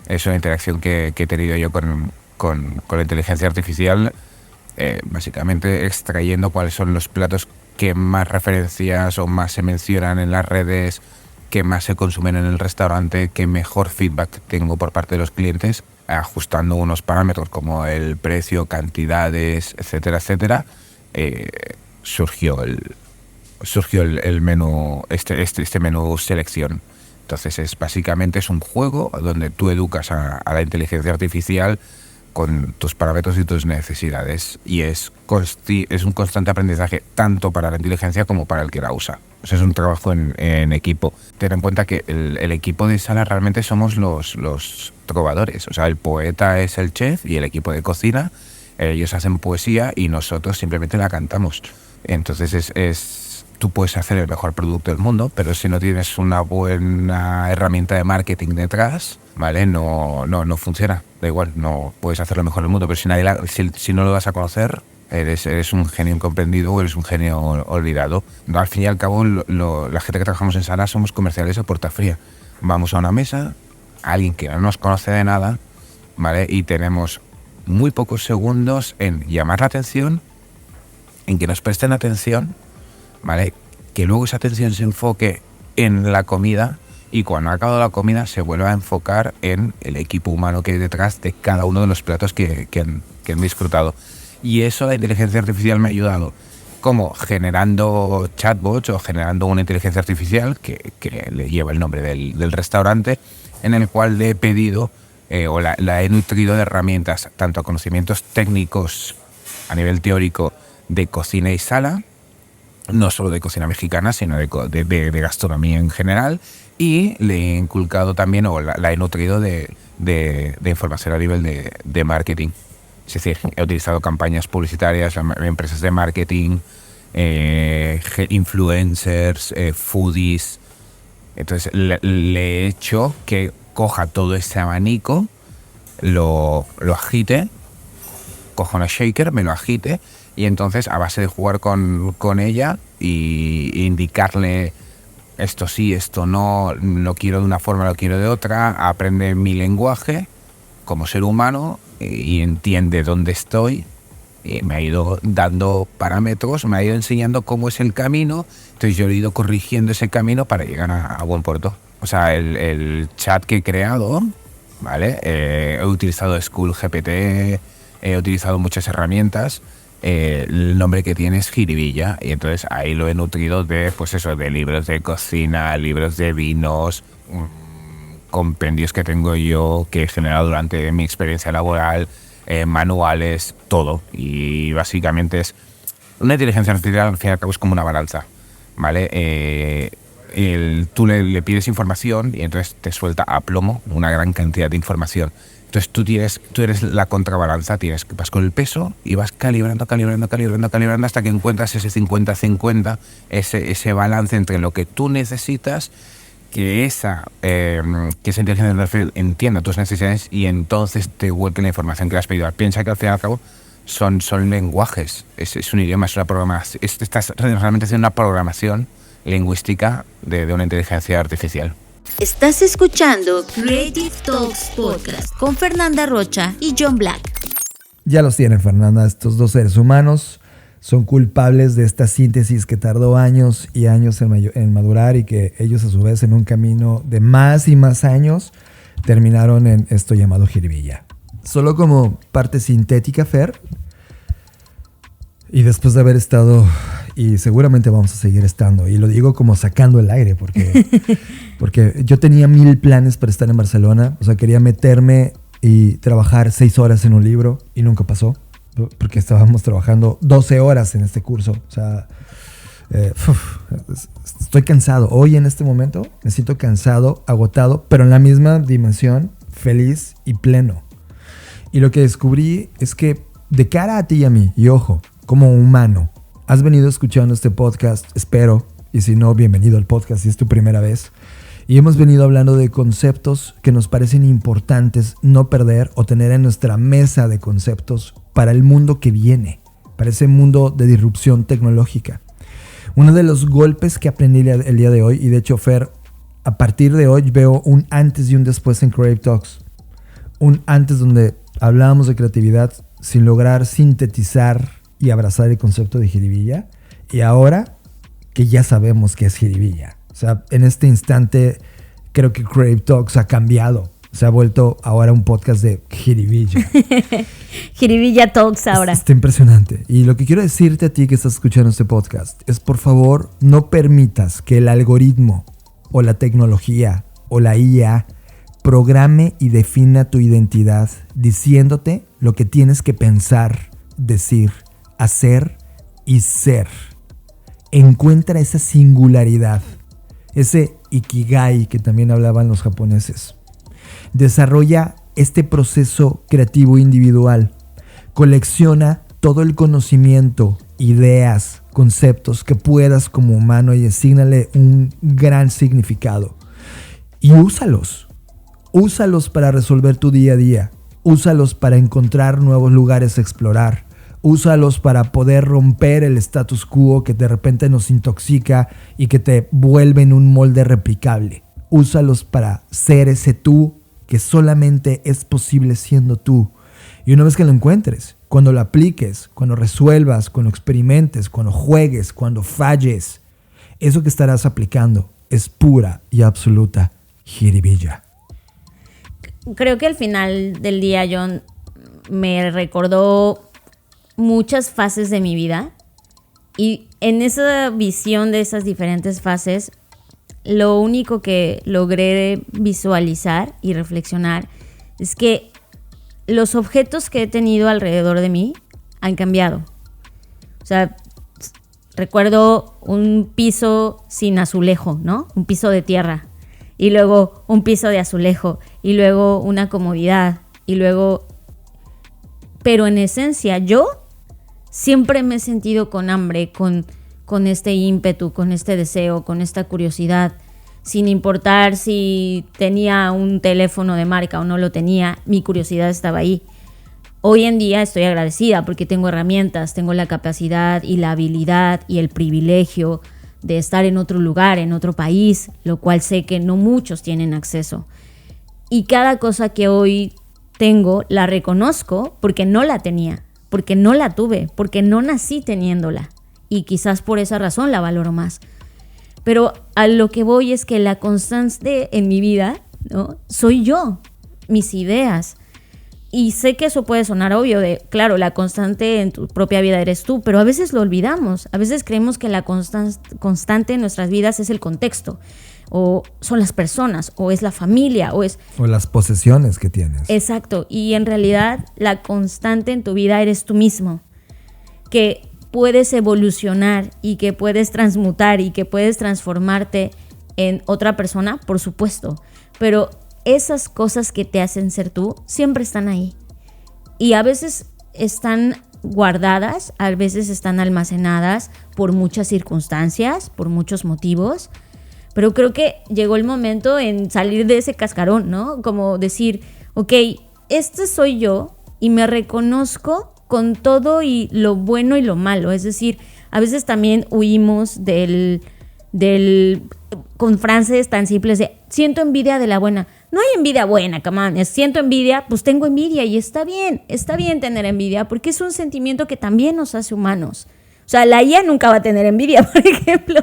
es una interacción que he tenido yo con la inteligencia artificial, básicamente extrayendo cuáles son los platos que más referencias o más se mencionan en las redes, que más se consumen en el restaurante, que mejor feedback tengo por parte de los clientes, ajustando unos parámetros como el precio, cantidades, etcétera, etcétera. Surgió el menú, este menú selección. Entonces básicamente es un juego donde tú educas a la inteligencia artificial con tus parámetros y tus necesidades, y es un constante aprendizaje tanto para la inteligencia como para el que la usa. O sea, es un trabajo en equipo. Ten en cuenta que el equipo de sala realmente somos los trovadores. O sea, el poeta es el chef y el equipo de cocina, ellos hacen poesía y nosotros simplemente la cantamos. Entonces tú puedes hacer el mejor producto del mundo, pero si no tienes una buena herramienta de marketing detrás, ¿vale? No funciona. Da igual, no puedes hacer lo mejor del mundo, pero si no lo vas a conocer, eres un genio incomprendido o eres un genio olvidado. Al fin y al cabo, la gente que trabajamos en sala somos comerciales a puerta fría. Vamos a una mesa, alguien que no nos conoce de nada, ¿vale? Y tenemos muy pocos segundos en llamar la atención, en que nos presten atención, ¿vale? Que luego esa atención se enfoque en la comida, y cuando ha acabado la comida se vuelva a enfocar en el equipo humano que hay detrás de cada uno de los platos que han disfrutado. Y eso la inteligencia artificial me ha ayudado, como generando chatbots o generando una inteligencia artificial que le lleva el nombre del restaurante, en el cual le he pedido o la he nutrido de herramientas, tanto a conocimientos técnicos a nivel teórico de cocina y sala, no solo de cocina mexicana, sino de gastronomía en general, y le he inculcado también, o la he nutrido de información a nivel de marketing. Es decir, he utilizado campañas publicitarias, empresas de marketing, influencers, foodies. Entonces le he hecho que coja todo ese abanico, lo agite, coja una shaker, me lo agite, y entonces a base de jugar con ella y indicarle esto sí, esto no, lo quiero de una forma, lo quiero de otra, aprende mi lenguaje como ser humano y entiende dónde estoy, y me ha ido dando parámetros, me ha ido enseñando cómo es el camino, entonces yo he ido corrigiendo ese camino para llegar a buen puerto. O sea, el chat que he creado, ¿vale? He utilizado School GPT, he utilizado muchas herramientas. El nombre que tiene es Jiribilla, y entonces ahí lo he nutrido de, pues eso, de libros de cocina, libros de vinos, compendios que tengo yo, que he generado durante mi experiencia laboral, manuales, todo. Y básicamente es una inteligencia artificial, al fin y al cabo es como una balanza, ¿vale? tú le pides información y entonces te suelta a plomo una gran cantidad de información. Entonces tú eres la contrabalanza, vas con el peso y vas calibrando hasta que encuentras ese 50-50, ese balance entre lo que tú necesitas, que esa inteligencia artificial entienda tus necesidades y entonces te vuelque la información que le has pedido. Piensa que al fin y al cabo son lenguajes, es un idioma, es una programación. Estás realmente haciendo una programación lingüística de una inteligencia artificial. Estás escuchando Creative Talks Podcast con Fernanda Rocha y John Black. Ya los tienen, Fernanda. Estos dos seres humanos son culpables de esta síntesis que tardó años y años en madurar y que ellos a su vez en un camino de más y más años terminaron en esto llamado jiribilla. Solo como parte sintética, Fer, y después de haber estado, y seguramente vamos a seguir estando, y lo digo como sacando el aire, porque yo tenía 1000 planes para estar en Barcelona. O sea, quería meterme y trabajar 6 horas en un libro y nunca pasó, porque estábamos trabajando 12 horas en este curso. O sea, estoy cansado. Hoy en este momento me siento cansado, agotado, pero en la misma dimensión, feliz y pleno. Y lo que descubrí es que de cara a ti y a mí, y ojo, como humano, has venido escuchando este podcast, espero, y si no, bienvenido al podcast si es tu primera vez. Y hemos venido hablando de conceptos que nos parecen importantes no perder o tener en nuestra mesa de conceptos para el mundo que viene, para ese mundo de disrupción tecnológica. Uno de los golpes que aprendí el día de hoy, y de hecho, Fer, a partir de hoy veo un antes y un después en Creative Talks. Un antes donde hablábamos de creatividad sin lograr sintetizar y abrazar el concepto de jiribilla, y ahora que ya sabemos qué es jiribilla. O sea, en este instante creo que Creative Talks ha cambiado. Se ha vuelto ahora un podcast de jiribilla. Jiribilla Talks ahora. Está impresionante. Y lo que quiero decirte a ti que estás escuchando este podcast es, por favor, no permitas que el algoritmo o la tecnología o la IA programe y defina tu identidad diciéndote lo que tienes que pensar, decir, hacer y ser. Encuentra esa singularidad, ese ikigai que también hablaban los japoneses. Desarrolla este proceso creativo individual. Colecciona todo el conocimiento, ideas, conceptos que puedas como humano y asígnale un gran significado. Y úsalos. Úsalos para resolver tu día a día. Úsalos para encontrar nuevos lugares a explorar. Úsalos para poder romper el status quo que de repente nos intoxica y que te vuelve en un molde replicable. Úsalos para ser ese tú que solamente es posible siendo tú. Y una vez que lo encuentres, cuando lo apliques, cuando resuelvas, cuando experimentes, cuando juegues, cuando falles, eso que estarás aplicando es pura y absoluta jiribilla. Creo que al final del día, John, me recordó muchas fases de mi vida, y en esa visión de esas diferentes fases, lo único que logré visualizar y reflexionar es que los objetos que he tenido alrededor de mí han cambiado. O sea, recuerdo un piso sin azulejo, ¿no? Un piso de tierra, y luego un piso de azulejo, y luego una comodidad, y luego... Pero en esencia, yo siempre me he sentido con hambre, con este ímpetu, con este deseo, con esta curiosidad, sin importar si tenía un teléfono de marca o no lo tenía, mi curiosidad estaba ahí. Hoy en día estoy agradecida porque tengo herramientas, tengo la capacidad y la habilidad y el privilegio de estar en otro lugar, en otro país, lo cual sé que no muchos tienen acceso. Y cada cosa que hoy tengo la reconozco porque no la tenía, porque no la tuve, porque no nací teniéndola. Y quizás por esa razón la valoro más. Pero a lo que voy es que la constante en mi vida, ¿no?, soy yo, mis ideas. Y sé que eso puede sonar obvio, claro, la constante en tu propia vida eres tú, pero a veces lo olvidamos. A veces creemos que la constante en nuestras vidas es el contexto, o son las personas, o es la familia, o las posesiones que tienes. Exacto, y en realidad la constante en tu vida eres tú mismo, que puedes evolucionar y que puedes transmutar y que puedes transformarte en otra persona, por supuesto, pero esas cosas que te hacen ser tú siempre están ahí. Y a veces están guardadas, a veces están almacenadas por muchas circunstancias, por muchos motivos, pero creo que llegó el momento en salir de ese cascarón, ¿no? Como decir, ok, este soy yo y me reconozco con todo y lo bueno y lo malo. Es decir, a veces también huimos con frases tan simples de siento envidia de la buena. No hay envidia buena, come on. Siento envidia, pues tengo envidia y está bien tener envidia porque es un sentimiento que también nos hace humanos. O sea, la IA nunca va a tener envidia, por ejemplo.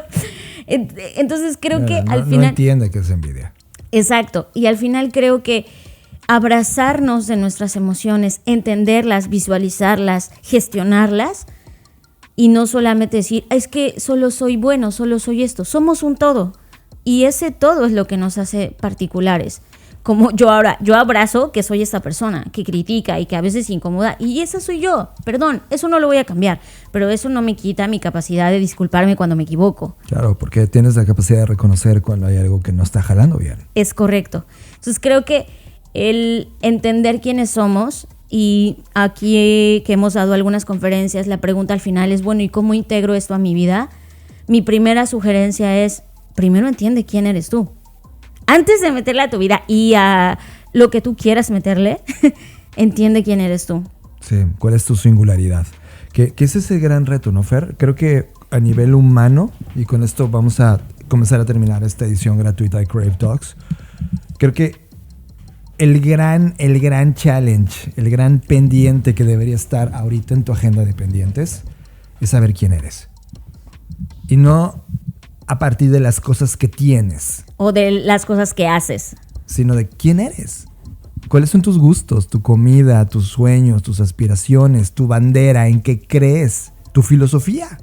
Entonces creo que al final... No entiende qué es envidia. Exacto. Y al final creo que abrazarnos de nuestras emociones, entenderlas, visualizarlas, gestionarlas y no solamente decir, es que solo soy bueno, solo soy esto. Somos un todo. Y ese todo es lo que nos hace particulares. Como yo abrazo que soy esta persona que critica y que a veces incomoda. Y esa soy yo. Perdón, eso no lo voy a cambiar. Pero eso no me quita mi capacidad de disculparme cuando me equivoco. Claro, porque tienes la capacidad de reconocer cuando hay algo que no está jalando bien. Es correcto. Entonces creo que el entender quiénes somos, y aquí que hemos dado algunas conferencias, la pregunta al final es, bueno, ¿y cómo integro esto a mi vida? Mi primera sugerencia es, primero entiende quién eres tú. Antes de meterle a tu vida y a lo que tú quieras meterle, entiende quién eres tú. Sí, ¿cuál es tu singularidad? Que ese es el gran reto, ¿no, Fer? Creo que a nivel humano, y con esto vamos a comenzar a terminar esta edición gratuita de Crave Talks, creo que el gran challenge, el gran pendiente que debería estar ahorita en tu agenda de pendientes es saber quién eres. Y no a partir de las cosas que tienes. O de las cosas que haces. Sino de quién eres. ¿Cuáles son tus gustos, tu comida, tus sueños, tus aspiraciones, tu bandera, en qué crees, tu filosofía?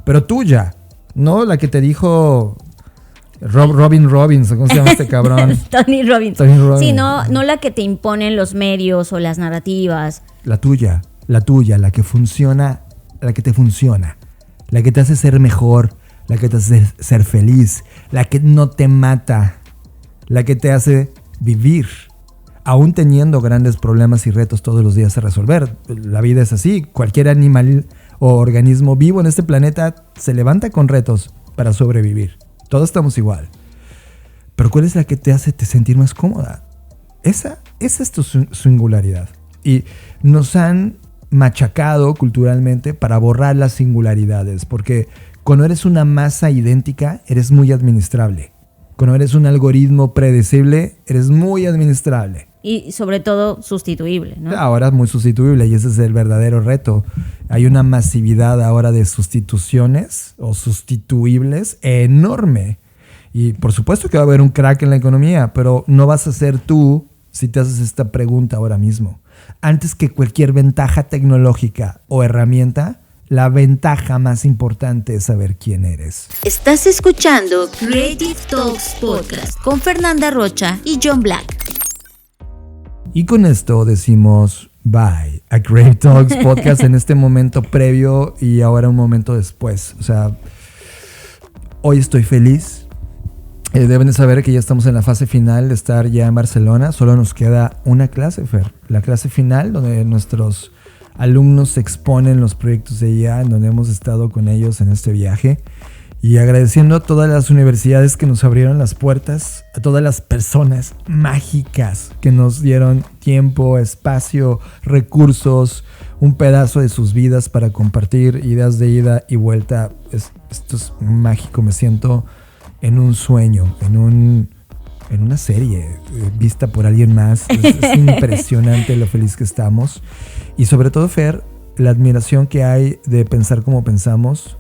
Pero tuya, no la que te dijo Robin Robbins, ¿cómo se llama este cabrón? Tony Robbins. Sí, no la que te imponen los medios o las narrativas. La tuya, la que funciona, la que te funciona, la que te hace ser mejor, la que te hace ser feliz, la que no te mata, la que te hace vivir, aún teniendo grandes problemas y retos todos los días a resolver. La vida es así, cualquier animal o organismo vivo en este planeta se levanta con retos para sobrevivir. Todos estamos igual. Pero ¿cuál es la que te hace sentir más cómoda? Esa es tu singularidad. Y nos han machacado culturalmente para borrar las singularidades, porque cuando eres una masa idéntica, eres muy administrable. Cuando eres un algoritmo predecible, eres muy administrable. Y sobre todo sustituible, ¿no? Ahora es muy sustituible y ese es el verdadero reto. Hay una masividad ahora de sustituciones o sustituibles enorme. Y por supuesto que va a haber un crack en la economía, pero no vas a ser tú si te haces esta pregunta ahora mismo. Antes que cualquier ventaja tecnológica o herramienta, la ventaja más importante es saber quién eres. Estás escuchando Creative Talks Podcast con Fernanda Rocha y John Black. Y con esto decimos bye a Creative Talks Podcast en este momento previo y ahora un momento después. O sea, hoy estoy feliz. Deben de saber que ya estamos en la fase final de estar ya en Barcelona. Solo nos queda una clase, Fer. La clase final donde nuestros alumnos exponen los proyectos de IA, en donde hemos estado con ellos en este viaje. Y agradeciendo a todas las universidades que nos abrieron las puertas, a todas las personas mágicas que nos dieron tiempo, espacio, recursos, un pedazo de sus vidas para compartir ideas de ida y vuelta. Esto es mágico, me siento en un sueño, en una serie vista por alguien más. Es impresionante lo feliz que estamos. Y sobre todo, Fer, la admiración que hay de pensar como pensamos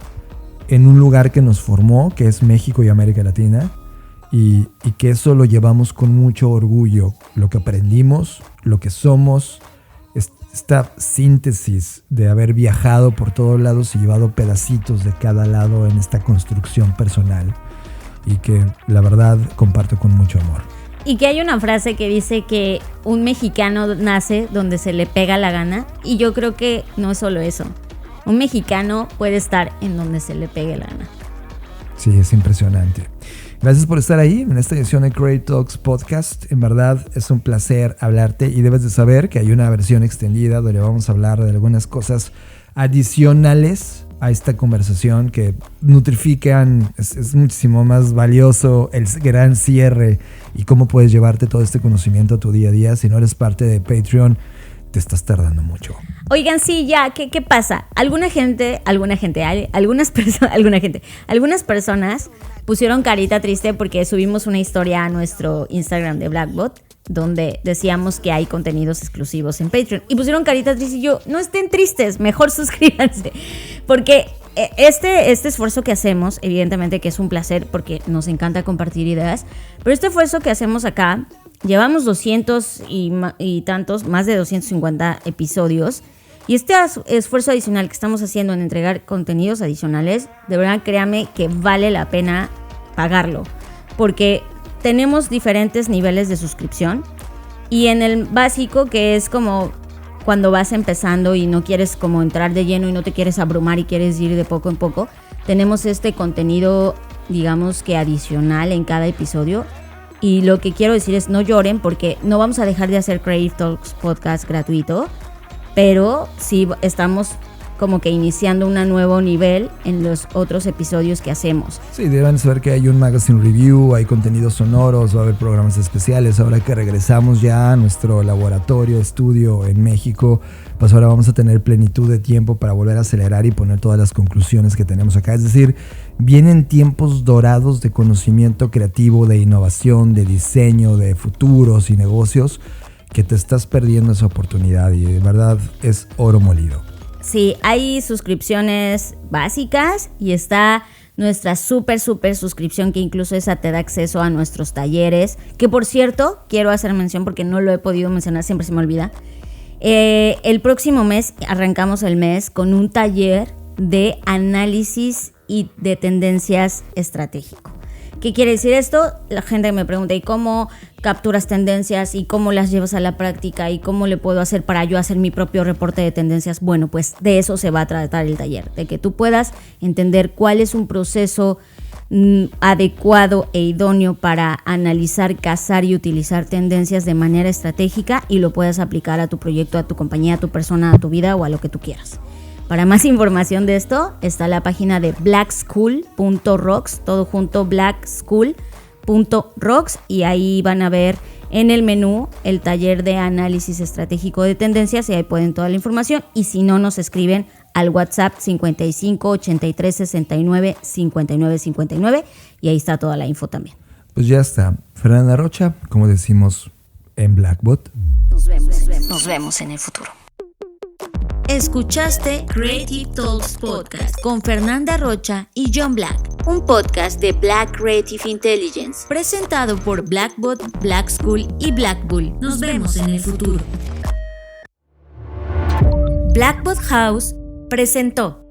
en un lugar que nos formó, que es México y América Latina, y que eso lo llevamos con mucho orgullo. Lo que aprendimos, lo que somos, esta síntesis de haber viajado por todos lados y llevado pedacitos de cada lado en esta construcción personal, y que la verdad comparto con mucho amor. Y que hay una frase que dice que un mexicano nace donde se le pega la gana, y yo creo que no es solo eso. Un mexicano puede estar en donde se le pegue la gana. Sí, es impresionante. Gracias por estar ahí en esta edición de Creative Talks Podcast. En verdad es un placer hablarte y debes de saber que hay una versión extendida donde vamos a hablar de algunas cosas adicionales a esta conversación que nutrifican, es muchísimo más valioso el gran cierre y cómo puedes llevarte todo este conocimiento a tu día a día. Si no eres parte de Patreon, te estás tardando mucho. Oigan, sí, ya, ¿qué pasa? Algunas personas pusieron carita triste porque subimos una historia a nuestro Instagram de Blackbot donde decíamos que hay contenidos exclusivos en Patreon. Y pusieron carita triste y yo, no estén tristes, mejor suscríbanse. Porque este esfuerzo que hacemos, evidentemente que es un placer porque nos encanta compartir ideas, pero este esfuerzo que hacemos acá, llevamos 200 y tantos, más de 250 episodios. Y este esfuerzo adicional que estamos haciendo en entregar contenidos adicionales, de verdad créame que vale la pena pagarlo. Porque tenemos diferentes niveles de suscripción. Y en el básico, que es como cuando vas empezando y no quieres como entrar de lleno y no te quieres abrumar y quieres ir de poco en poco, tenemos este contenido, digamos que adicional en cada episodio. Y lo que quiero decir es no lloren porque no vamos a dejar de hacer Creative Talks Podcast gratuito, pero sí estamos como que iniciando un nuevo nivel en los otros episodios que hacemos. Sí, deben saber que hay un magazine review, hay contenidos sonoros, va a haber programas especiales. Ahora que regresamos ya a nuestro laboratorio, estudio en México, pues ahora vamos a tener plenitud de tiempo para volver a acelerar y poner todas las conclusiones que tenemos acá. Es decir, vienen tiempos dorados de conocimiento creativo, de innovación, de diseño, de futuros y negocios, que te estás perdiendo esa oportunidad y de verdad es oro molido. Sí, hay suscripciones básicas y está nuestra súper suscripción que incluso esa te da acceso a nuestros talleres, que por cierto, quiero hacer mención porque no lo he podido mencionar, siempre se me olvida. El próximo mes arrancamos el mes con un taller de análisis y de tendencias estratégico. ¿Qué quiere decir esto? La gente me pregunta, ¿y cómo capturas tendencias? ¿Y cómo las llevas a la práctica? ¿Y cómo le puedo hacer para yo hacer mi propio reporte de tendencias? Bueno, pues de eso se va a tratar el taller, de que tú puedas entender cuál es un proceso adecuado e idóneo para analizar, cazar y utilizar tendencias de manera estratégica y lo puedas aplicar a tu proyecto, a tu compañía, a tu persona, a tu vida o a lo que tú quieras. Para más información de esto está la página de blackschool.rocks, todo junto, blackschool.rocks, y ahí van a ver en el menú el taller de análisis estratégico de tendencias y ahí pueden toda la información. Y si no, nos escriben al WhatsApp 55 83 69 59 59 y ahí está toda la info también. Pues ya está. Fernanda Rocha, como decimos en Blackbot. Nos vemos en el futuro. Escuchaste Creative Talks Podcast con Fernanda Rocha y John Black, un podcast de Black Creative Intelligence, presentado por Blackbot, Black School y Black Bull. Nos vemos en el futuro. Blackbot House presentó.